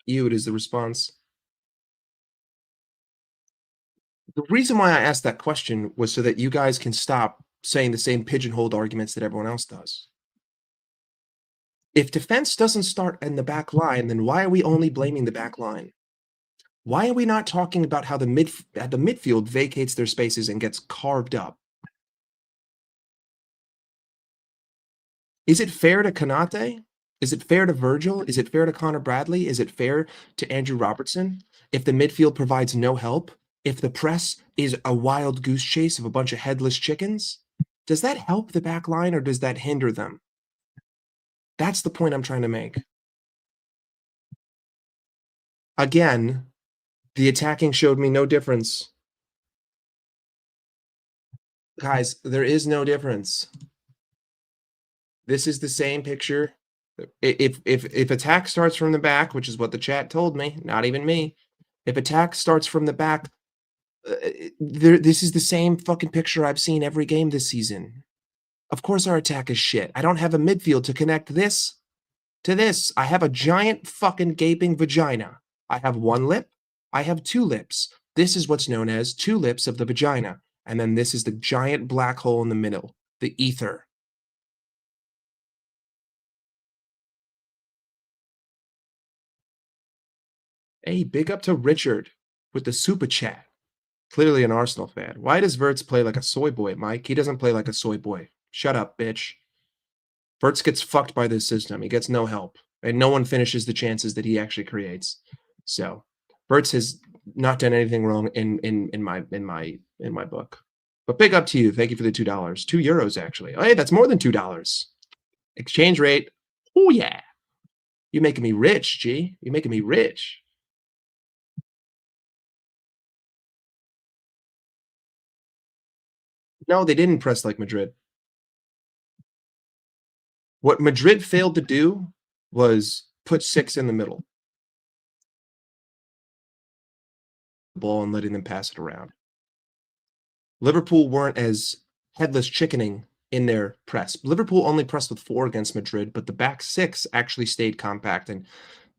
It is the response. The reason why I asked that question was so that you guys can stop saying the same pigeonholed arguments that everyone else does. If defense doesn't start in the back line, then why are we only blaming the back line? Why are we not talking about how the midfield vacates their spaces and gets carved up? Is it fair to Konate? Is it fair to Virgil? Is it fair to Connor Bradley? Is it fair to Andrew Robertson? If the midfield provides no help, if the press is a wild goose chase of a bunch of headless chickens, does that help the back line or does that hinder them? That's the point I'm trying to make. Again, the attacking showed me no difference. Guys, there is no difference. This is the same picture. If attack starts from the back, which is what the chat told me, not even me. If attack starts from the back, this is the same fucking picture I've seen every game this season. Of course our attack is shit. I don't have a midfield to connect this to this. I have a giant fucking gaping vagina. I have one lip. I have two lips. This is what's known as two lips of the vagina. And then this is the giant black hole in the middle, the ether. Hey, big up to Richard with the super chat. Clearly an Arsenal fan. Why does Verts play like a soy boy, Mike? He doesn't play like a soy boy. Shut up, bitch. Verts gets fucked by this system. He gets no help. And no one finishes the chances that he actually creates. So Verts has not done anything wrong in my book. But big up to you. Thank you for the $2. €2 actually. Oh, hey, that's more than $2. Exchange rate. Oh yeah. You're making me rich, G. You're making me rich. No, they didn't press like Madrid. What Madrid failed to do was put 6 in the middle. Ball and letting them pass it around. Liverpool weren't as headless chickening in their press. Liverpool only pressed with 4 against Madrid, but the back 6 actually stayed compact and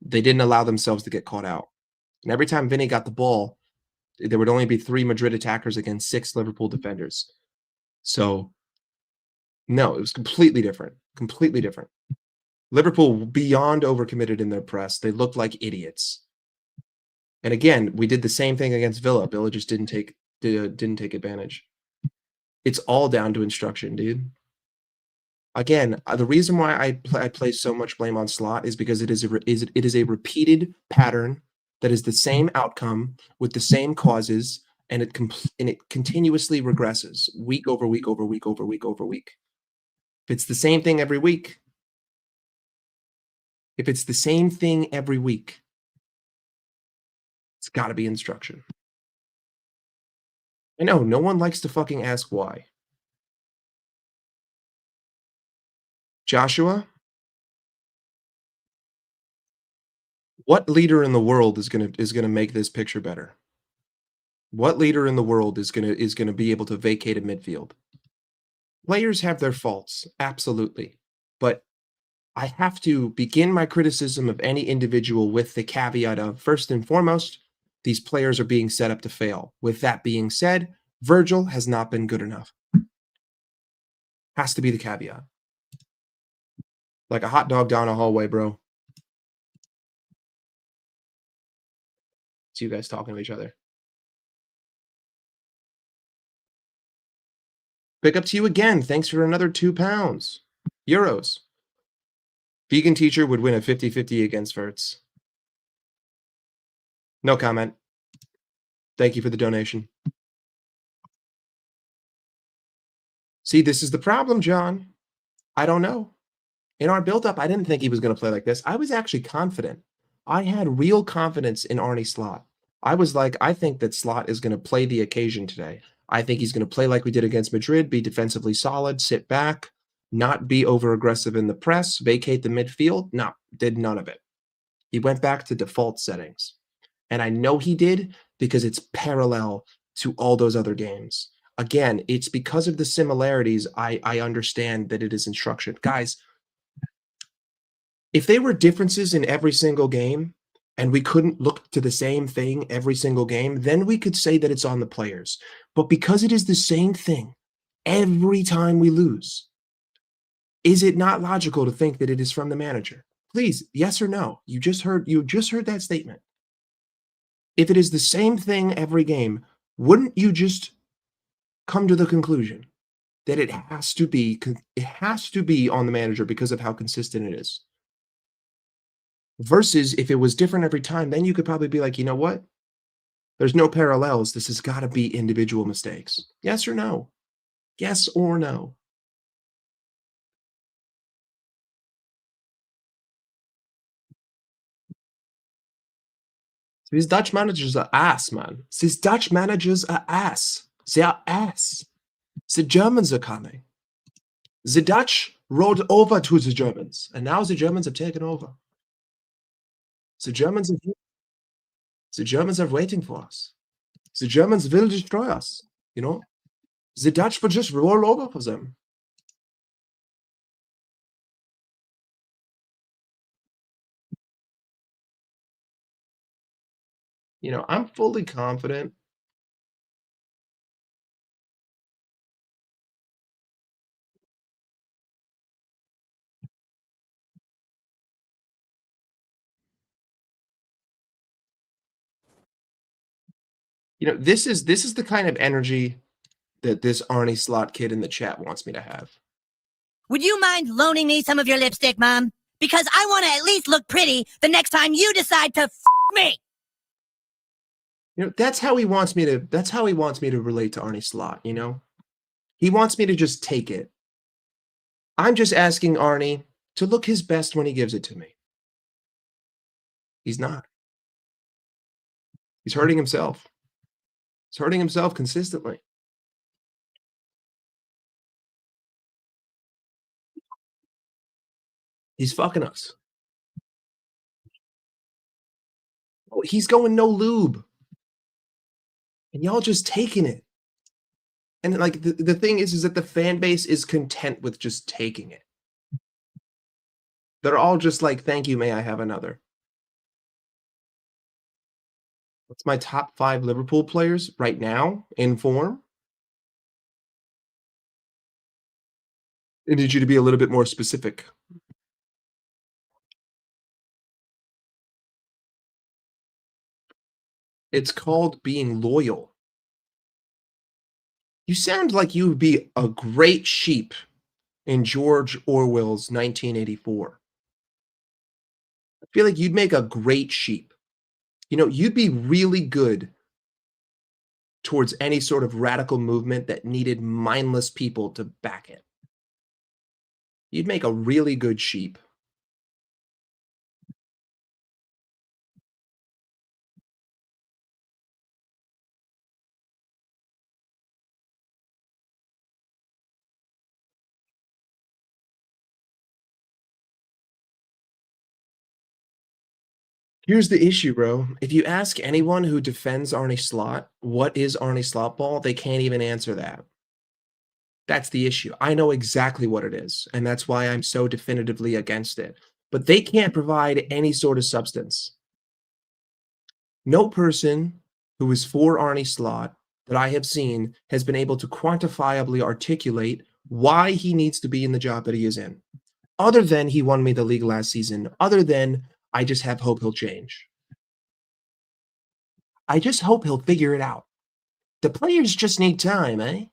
they didn't allow themselves to get caught out. And every time Vinny got the ball, there would only be 3 Madrid attackers against 6 Liverpool defenders. So, no, it was completely different. Completely different. Liverpool beyond overcommitted in their press. They looked like idiots. And again, we did the same thing against Villa. Villa just didn't take advantage. It's all down to instruction, dude. Again, the reason why I place so much blame on Slot is because it is a repeated pattern that is the same outcome with the same causes, and it continuously regresses week over week over week over week over week. If it's the same thing every week, it's got to be instruction. I know, no one likes to fucking ask why. Joshua, what leader in the world is gonna make this picture better? What leader in the world is gonna be able to vacate a midfield? Players have their faults, absolutely. But I have to begin my criticism of any individual with the caveat of, first and foremost, these players are being set up to fail. With that being said, Virgil has not been good enough. Has to be the caveat. Like a hot dog down a hallway, bro. It's you guys talking to each other. Pick up to you again. Thanks for another £2. Euros. Vegan teacher would win a 50-50 against Verts. No comment. Thank you for the donation. See, this is the problem, John. I don't know. In our build-up, I didn't think he was going to play like this. I was actually confident. I had real confidence in Arne Slot. I was like, I think that Slot is going to play the occasion today. I think he's going to play like we did against Madrid, be defensively solid, sit back, not be over-aggressive in the press, vacate the midfield. No, did none of it. He went back to default settings. And I know he did because it's parallel to all those other games. Again, it's because of the similarities I understand that it is instruction. Guys, if there were differences in every single game and we couldn't look to the same thing every single game, then we could say that it's on the players. But because it is the same thing every time we lose, is it not logical to think that it is from the manager? Please, yes or no? You just heard that statement. If it is the same thing every game, wouldn't you just come to the conclusion that it has to be on the manager because of how consistent it is? Versus if it was different every time, then you could probably be like, you know what? There's no parallels. This has got to be individual mistakes. Yes or no? Yes or no? These Dutch managers are ass, man. These Dutch managers are ass. They are ass. The Germans are coming. The Dutch rode over to the Germans, and now the Germans have taken over. The Germans are here. The Germans are waiting for us. The Germans will destroy us, you know? The Dutch will just roll over for them. You know, I'm fully confident. You know, this is the kind of energy that this Arnie Slot kid in the chat wants me to have. Would you mind loaning me some of your lipstick, Mom? Because I want to at least look pretty the next time you decide to me. You know, that's how he wants me to relate to Arnie Slot, you know? He wants me to just take it. I'm just asking Arnie to look his best when he gives it to me. He's not. He's hurting himself. He's hurting himself consistently. He's fucking us. Oh, he's going no lube. And y'all just taking it. And like the thing is that the fan base is content with just taking it. They're all just like, thank you, may I have another? What's my top 5 Liverpool players right now in form? I need you to be a little bit more specific. It's called being loyal. You sound like you would be a great sheep in George Orwell's 1984. I feel like you'd make a great sheep. You know, you'd be really good towards any sort of radical movement that needed mindless people to back it. You'd make a really good sheep. Here's the issue, bro. If you ask anyone who defends Arnie Slot, what is Arnie Slot ball? They can't even answer that. That's the issue. I know exactly what it is, and that's why I'm so definitively against it. But they can't provide any sort of substance. No person who is for Arnie Slot that I have seen has been able to quantifiably articulate why he needs to be in the job that he is in. Other than he won me the league last season, other than I just have hope he'll change. I just hope he'll figure it out. The players just need time, eh?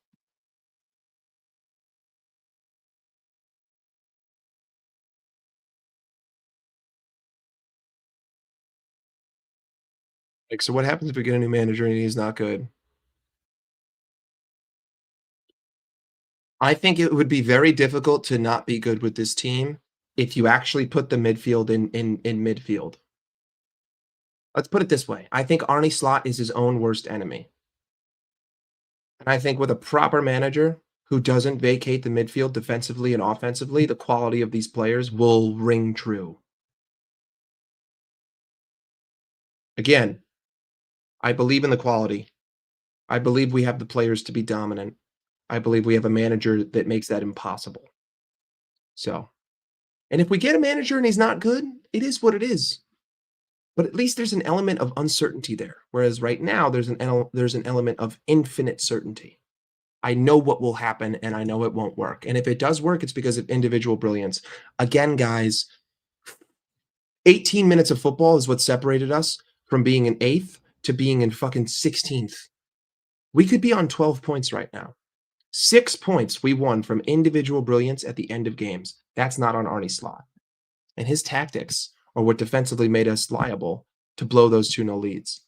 Like, so what happens if we get a new manager and he's not good? I think it would be very difficult to not be good with this team if you actually put the midfield in midfield. Let's put it this way. I think Arne Slot is his own worst enemy. And I think with a proper manager who doesn't vacate the midfield defensively and offensively, the quality of these players will ring true. Again, I believe in the quality. I believe we have the players to be dominant. I believe we have a manager that makes that impossible. So, and if we get a manager and he's not good, it is what it is. But at least there's an element of uncertainty there. Whereas right now, there's an element of infinite certainty. I know what will happen and I know it won't work. And if it does work, it's because of individual brilliance. Again, guys, 18 minutes of football is what separated us from being in 8th to being in fucking 16th. We could be on 12 points right now. 6 points we won from individual brilliance at the end of games. That's not on Arne Slot. And his tactics are what defensively made us liable to blow those 2-0 leads.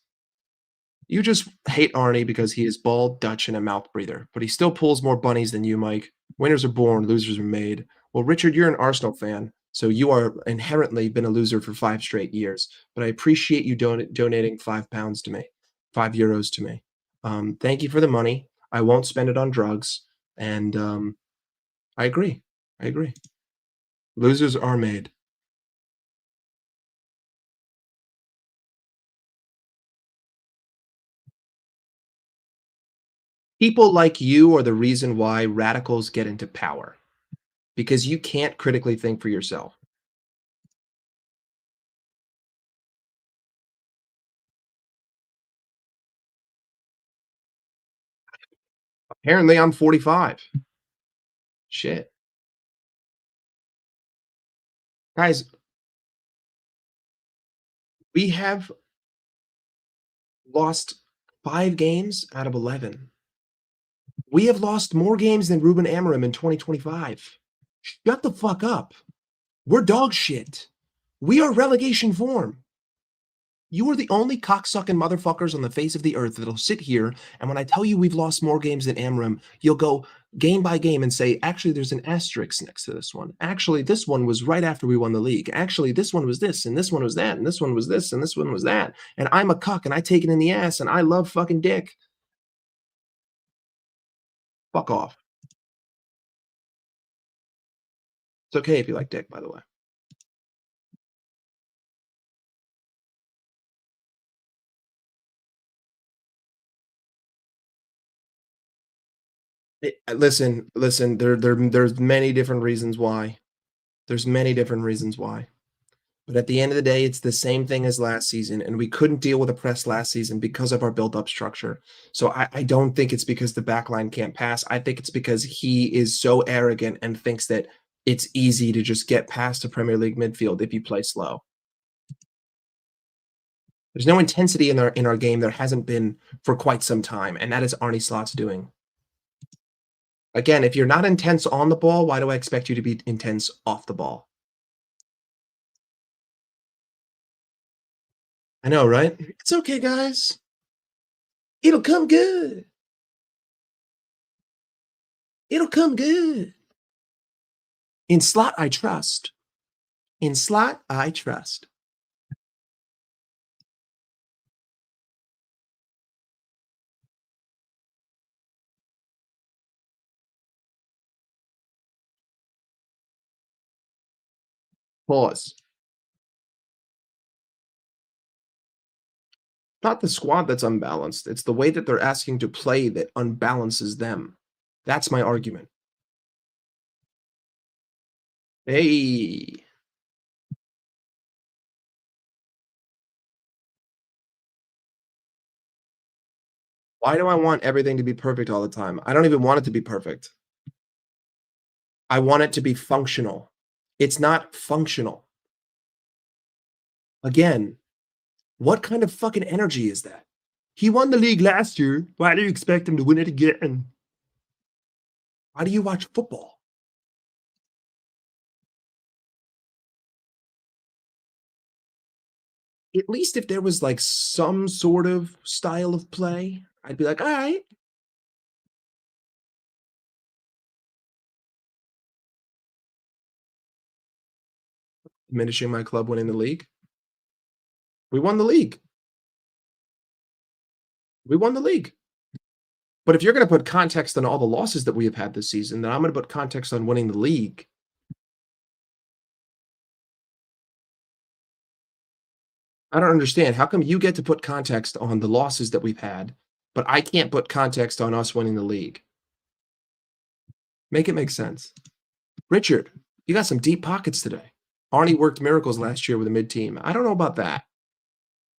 You just hate Arnie because he is bald, Dutch, and a mouth breather, but he still pulls more bunnies than you, Mike. Winners are born, losers are made. Well, Richard, you're an Arsenal fan, so you are inherently been a loser for 5 straight years. But I appreciate you donating £5 to me, €5 to me. Thank you for the money. I won't spend it on drugs, and I agree. I agree. Losers are made. People like you are the reason why radicals get into power, because you can't critically think for yourself. Apparently, I'm 45. Shit. Guys, we have lost 5 games out of 11. We have lost more games than Ruben Amorim in 2025. Shut the fuck up. We're dog shit. We are relegation form. You are the only cocksucking motherfuckers on the face of the earth that'll sit here, and when I tell you we've lost more games than Amorim, you'll go game by game and say, actually, there's an asterisk next to this one. Actually, this one was right after we won the league. Actually, this one was this, and this one was that, and this one was this, and this one was that. And I'm a cuck, and I take it in the ass, and I love fucking dick. Fuck off. It's okay if you like dick, by the way. Listen. There's many different reasons why. There's many different reasons why. But at the end of the day, it's the same thing as last season, and we couldn't deal with the press last season because of our build-up structure. So I don't think it's because the backline can't pass. I think it's because he is so arrogant and thinks that it's easy to just get past the Premier League midfield if you play slow. There's no intensity in our game. There hasn't been for quite some time, and that is Arne Slot's doing. Again, if you're not intense on the ball, why do I expect you to be intense off the ball? I know, right? It's okay, guys. It'll come good. It'll come good. In Slot, I trust. In Slot, I trust. Pause. Not the squad that's unbalanced. It's the way that they're asking to play that unbalances them. That's my argument. Hey. Why do I want everything to be perfect all the time? I don't even want it to be perfect. I want it to be functional. It's not functional. Again, what kind of fucking energy is that? He won the league last year. Why do you expect him to win it again? Why do you watch football? At least if there was like some sort of style of play, I'd be like, all right. Diminishing my club winning the league. We won the league. We won the league. But if you're going to put context on all the losses that we have had this season, then I'm going to put context on winning the league. I don't understand. How come you get to put context on the losses that we've had, but I can't put context on us winning the league? Make it make sense. Richard, you got some deep pockets today. Arnie worked miracles last year with a mid-team. I don't know about that.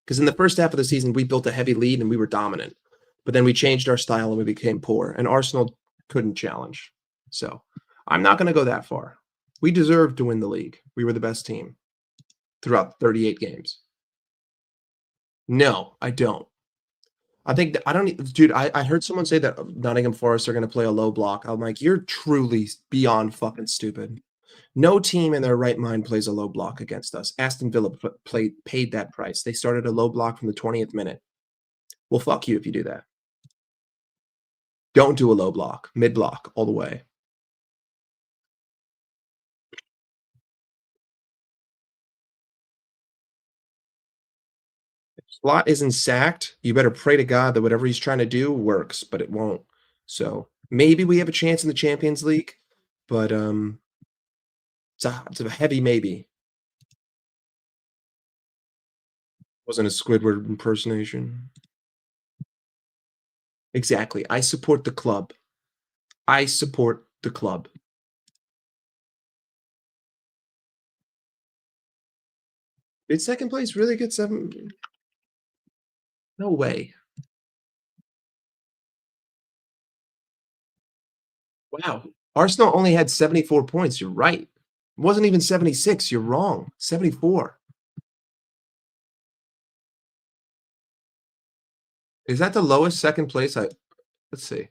Because in the first half of the season, we built a heavy lead and we were dominant. But then we changed our style and we became poor. And Arsenal couldn't challenge. So I'm not going to go that far. We deserved to win the league. We were the best team throughout 38 games. No, I don't. I think I don't, dude. I heard someone say that Nottingham Forest are going to play a low block. I'm like, you're truly beyond fucking stupid. No team in their right mind plays a low block against us. Aston Villa paid that price. They started a low block from the 20th minute. Well, fuck you if you do that. Don't do a low block, mid block, all the way. Slot isn't sacked, you better pray to God that whatever he's trying to do works, but it won't. So maybe we have a chance in the Champions League, but it's a heavy maybe. Wasn't a Squidward impersonation. Exactly. I support the club. I support the club. Did second place really get 7? No way. Wow. Arsenal only had 74 points. You're right. It wasn't even 76. You're wrong. 74. Is that the lowest second place? Let's see.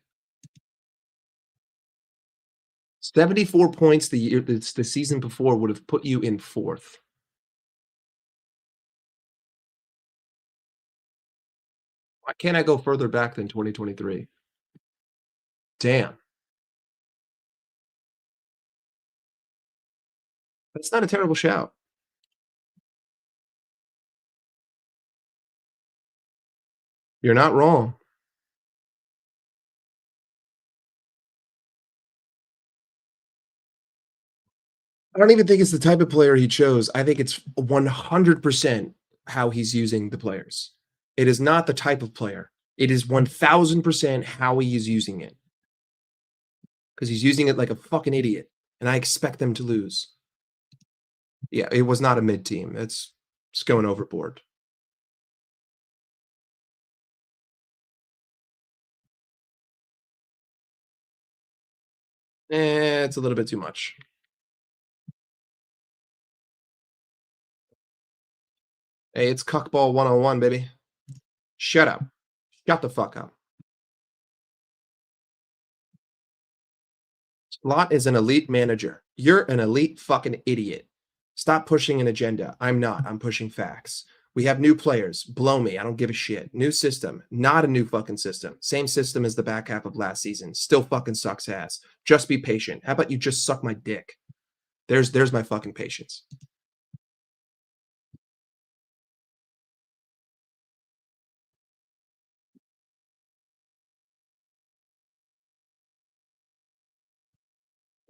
74 points the season before would have put you in 4th. Why can't I go further back than 2023? Damn. That's not a terrible shout. You're not wrong. I don't even think it's the type of player he chose. I think it's 100% how he's using the players. It is not the type of player. It is 1000% how he is using it. Because he's using it like a fucking idiot. And I expect them to lose. Yeah, it was not a mid-team. It's going overboard. It's a little bit too much. Hey, it's Cuckball 101, baby. Shut up. Shut the fuck up. Slot is an elite manager. You're an elite fucking idiot. Stop pushing an agenda. I'm not. I'm pushing facts. We have new players. Blow me. I don't give a shit. New system. Not a new fucking system. Same system as the back half of last season. Still fucking sucks ass. Just be patient. How about you just suck my dick? There's my fucking patience.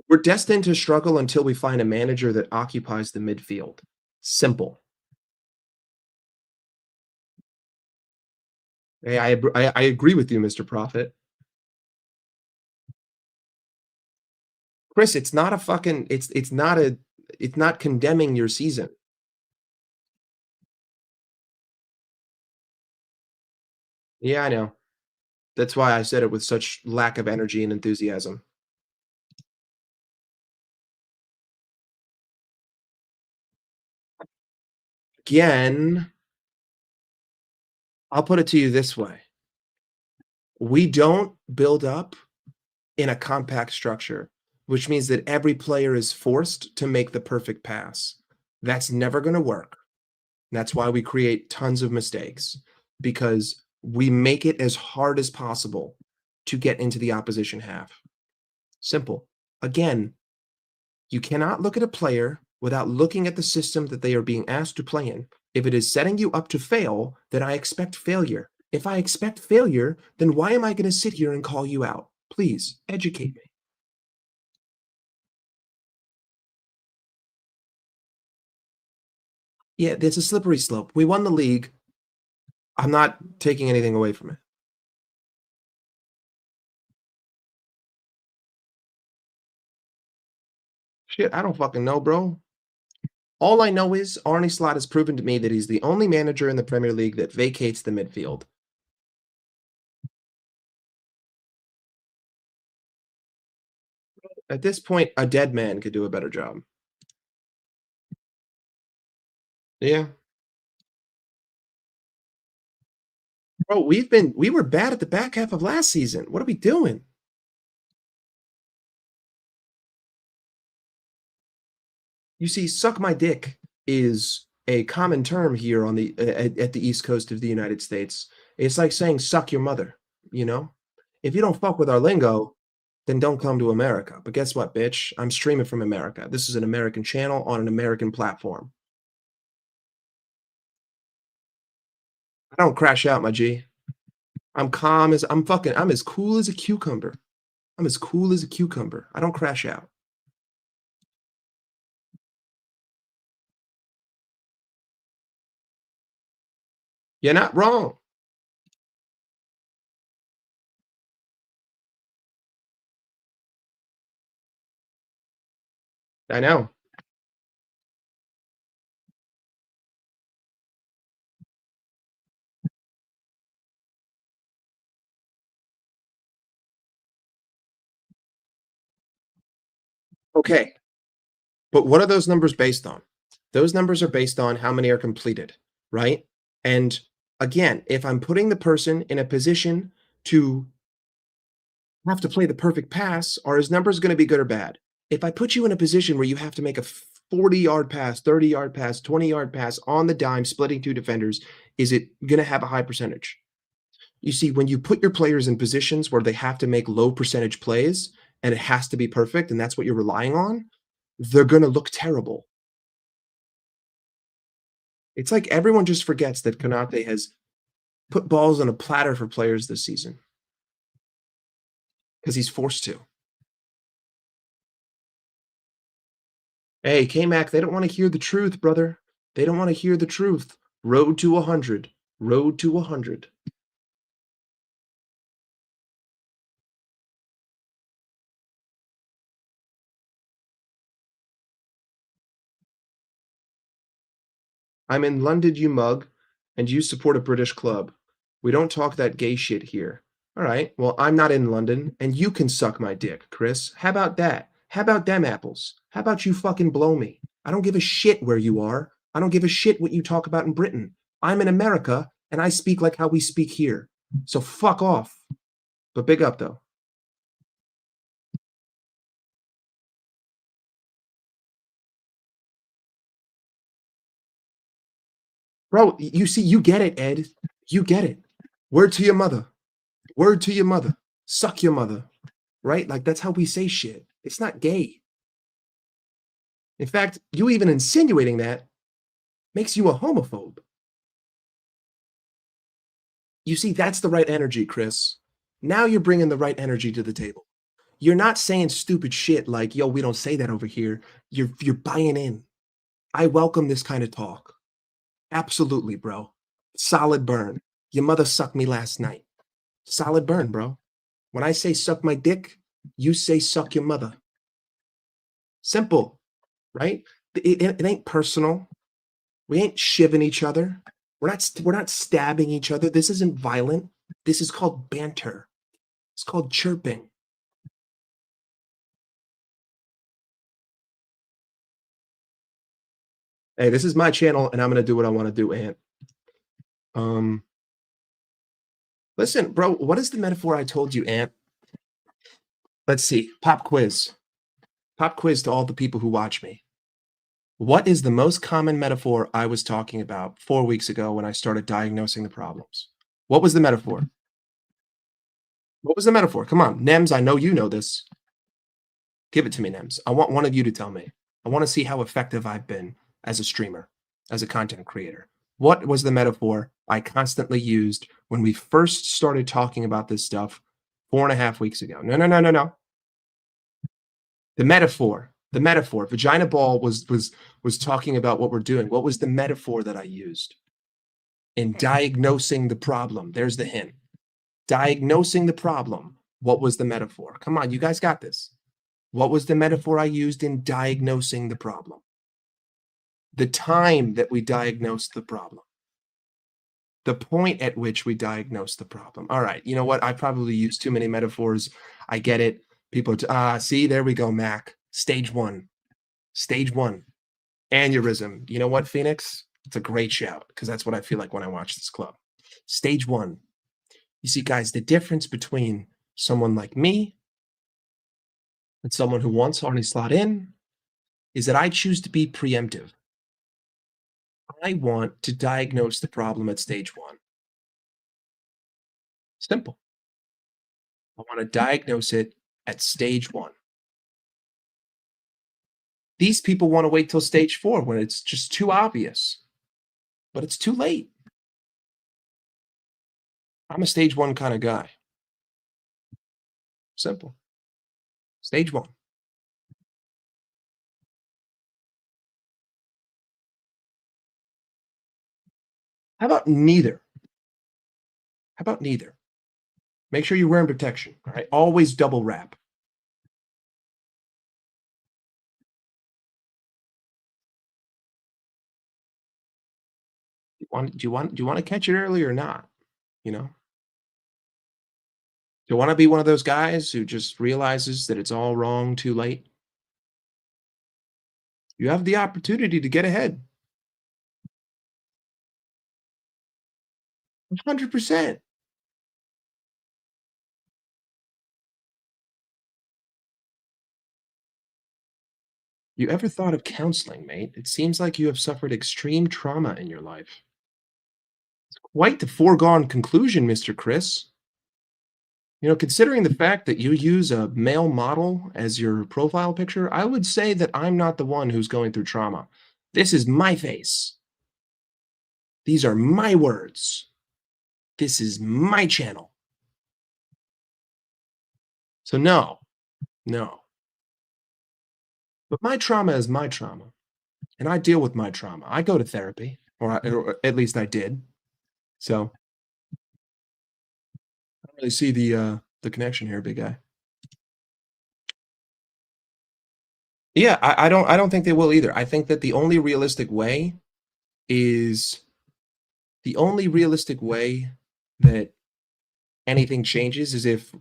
We're destined to struggle until we find a manager that occupies the midfield. Simple. Hey, I agree with you, Mr. Prophet. Chris, it's not a fucking it's not condemning your season. Yeah, I know. That's why I said it with such lack of energy and enthusiasm. Again, I'll put it to you this way. We don't build up in a compact structure, which means that every player is forced to make the perfect pass. That's never going to work. That's why we create tons of mistakes, because we make it as hard as possible to get into the opposition half. Simple. Again, you cannot look at a player without looking at the system that they are being asked to play in. If it is setting you up to fail, then I expect failure. If I expect failure, then why am I going to sit here and call you out? Please educate me. Yeah, it's a slippery slope. We won the league. I'm not taking anything away from it. Shit, I don't fucking know, bro. All I know is Arne Slot has proven to me that he's the only manager in the Premier League that vacates the midfield. At this point, a dead man could do a better job. Yeah. Bro, we were bad at the back half of last season. What are we doing? You see, suck my dick is a common term here on the at the East Coast of the United States. It's like saying suck your mother, you know? If you don't fuck with our lingo, then don't come to America. But guess what, bitch? I'm streaming from America. This is an American channel on an American platform. I don't crash out, my G. I'm calm as I'm as cool as a cucumber. I'm as cool as a cucumber. I don't crash out. You're not wrong. I know. Okay. But what are those numbers based on? Those numbers are based on how many are completed, right? And again, if I'm putting the person in a position to have to play the perfect pass, are his numbers going to be good or bad? If I put you in a position where you have to make a 40-yard pass, 30-yard pass, 20-yard pass on the dime, splitting two defenders, is it going to have a high percentage? You see, when you put your players in positions where they have to make low percentage plays and it has to be perfect, and that's what you're relying on, they're going to look terrible. It's like everyone just forgets that Konate has put balls on a platter for players this season because he's forced to. Hey, K-Mac, they don't want to hear the truth, brother. They don't want to hear the truth. Road to 100. Road to 100. I'm in London, you mug, and you support a British club. We don't talk that gay shit here. All right, well, I'm not in London, and you can suck my dick, Chris. How about that? How about them apples? How about you fucking blow me? I don't give a shit where you are. I don't give a shit what you talk about in Britain. I'm in America, and I speak like how we speak here. So fuck off. But big up, though. Bro, you see, you get it, Ed. You get it. Word to your mother. Word to your mother. Suck your mother. Right? Like, that's how we say shit. It's not gay. In fact, you even insinuating that makes you a homophobe. You see, that's the right energy, Chris. Now you're bringing the right energy to the table. You're not saying stupid shit like, yo, we don't say that over here. You're buying in. I welcome this kind of talk. Absolutely, bro. Solid burn. Your mother sucked me last night. Solid burn, bro. When I say suck my dick, you say suck your mother. Simple, right? It ain't personal. We ain't shivving each other. We're not stabbing each other. This isn't violent. This is called banter. It's called chirping. Hey, this is my channel, and I'm gonna do what I want to do, Ant. Listen, bro, what is the metaphor I told you, Ant? Let's see. Pop quiz. Pop quiz to all the people who watch me. What is the most common metaphor I was talking about 4 weeks ago when I started diagnosing the problems? What was the metaphor? What was the metaphor? Come on, Nems, I know you know this. Give it to me, Nems. I want one of you to tell me. I want to see how effective I've been as a streamer, as a content creator. What was the metaphor I constantly used when we first started talking about this stuff 4.5 weeks ago? No, no, no, no, no. The metaphor. The metaphor. Vagina Ball was talking about what we're doing. What was the metaphor that I used in diagnosing the problem? There's the hint. Diagnosing the problem. What was the metaphor? Come on, you guys got this. What was the metaphor I used in diagnosing the problem? The time that we diagnosed the problem. The point at which we diagnosed the problem. All right, you know what? I probably used too many metaphors. I get it. People are see, there we go, Mac. Stage one. Stage one. Aneurysm. You know what, Phoenix? It's a great shout because that's what I feel like when I watch this club. Stage one. You see, guys, the difference between someone like me and someone who wants Arnie Slot in is that I choose to be preemptive. I want to diagnose the problem at stage one. Simple. I want to diagnose it at stage one. These people want to wait till stage four when it's just too obvious, but it's too late. I'm a stage one kind of guy. Simple. Stage one. How about neither? How about neither? Make sure you're wearing protection. All right. Always double wrap. Do you want to catch it early or not? You know? Do you want to be one of those guys who just realizes that it's all wrong too late? You have the opportunity to get ahead. 100%. You ever thought of counseling, mate? It seems like you have suffered extreme trauma in your life. It's quite the foregone conclusion, Mr. Chris. You know, considering the fact that you use a male model as your profile picture, I would say that I'm not the one who's going through trauma. This is my face. These are my words. This is my channel. So, no, no. But my trauma is my trauma, and I deal with my trauma. I go to therapy, or at least I did. So, I don't really see the connection here, big guy. Yeah, I don't think they will either. I think that the only realistic way is the only realistic way that anything changes is if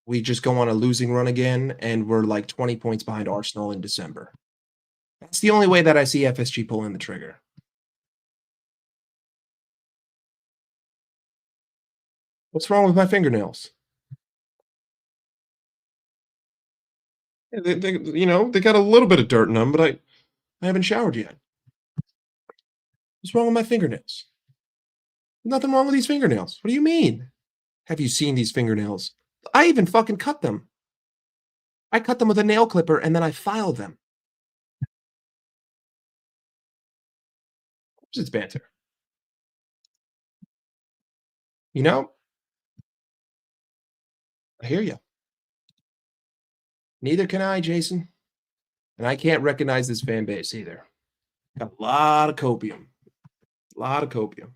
we just go on a losing run again and we're like 20 points behind Arsenal in December. That's the only way that I see FSG pulling the trigger. What's wrong with my fingernails? Yeah, they got a little bit of dirt in them, but I haven't showered yet. What's wrong with my fingernails? Nothing wrong with these fingernails. What do you mean? Have you seen these fingernails? I even fucking cut them. I cut them with a nail clipper and then I filed them. Of course it's banter. You know, I hear you. Neither can I, Jason. And I can't recognize this fan base either. Got a lot of copium. A lot of copium.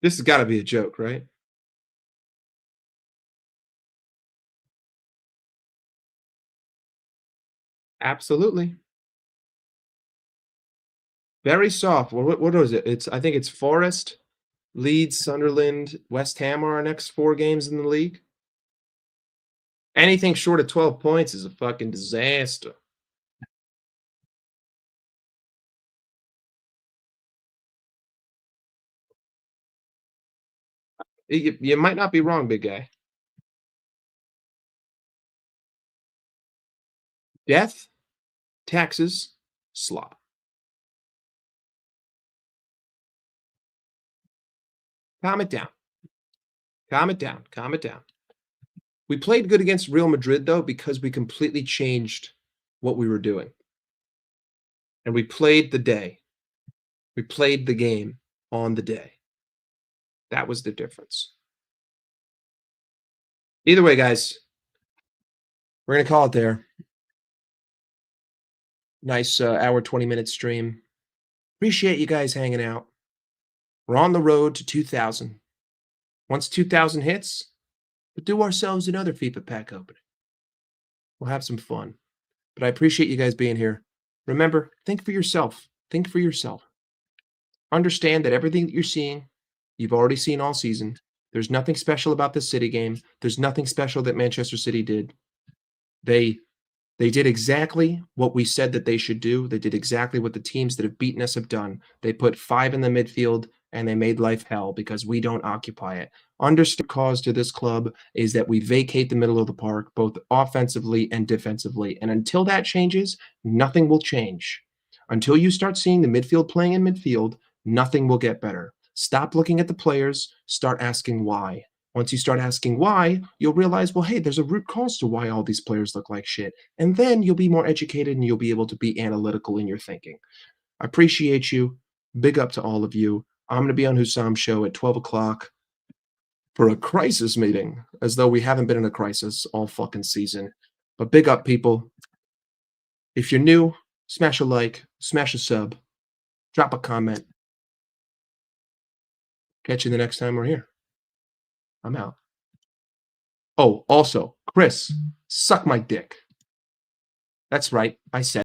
This has got to be a joke, right? Absolutely. Very soft. What is it? I think it's Forest, Leeds, Sunderland, West Ham are our next 4 games in the league. Anything short of 12 points is a fucking disaster. You might not be wrong, big guy. Death, taxes, slop. Calm it down. Calm it down. Calm it down. We played good against Real Madrid, though, because we completely changed what we were doing. And we played the day. We played the game on the day. That was the difference. Either way, guys, we're going to call it there. Nice hour, 20-minute stream. Appreciate you guys hanging out. We're on the road to 2,000. Once 2,000 hits, we'll do ourselves another FIFA pack opening. We'll have some fun. But I appreciate you guys being here. Remember, think for yourself. Think for yourself. Understand that everything that you're seeing, you've already seen all season. There's nothing special about this City game. There's nothing special that Manchester City did. They did exactly what we said that they should do. They did exactly what the teams that have beaten us have done. They put 5 in the midfield, and they made life hell because we don't occupy it. Understood cause to this club is that we vacate the middle of the park, both offensively and defensively. And until that changes, nothing will change. Until you start seeing the midfield playing in midfield, nothing will get better. Stop looking at the players. Start asking why. Once you start asking why, you'll realize, well, hey, there's a root cause to why all these players look like shit. And then you'll be more educated and you'll be able to be analytical in your thinking. I appreciate you. Big up to all of you. I'm going to be on Hussam Show at 12 o'clock for a crisis meeting, as though we haven't been in a crisis all fucking season. But big up, people. If you're new, smash a like, smash a sub, drop a comment. Catch you the next time we're here. I'm out. Oh, also, Chris, suck my dick. That's right. I said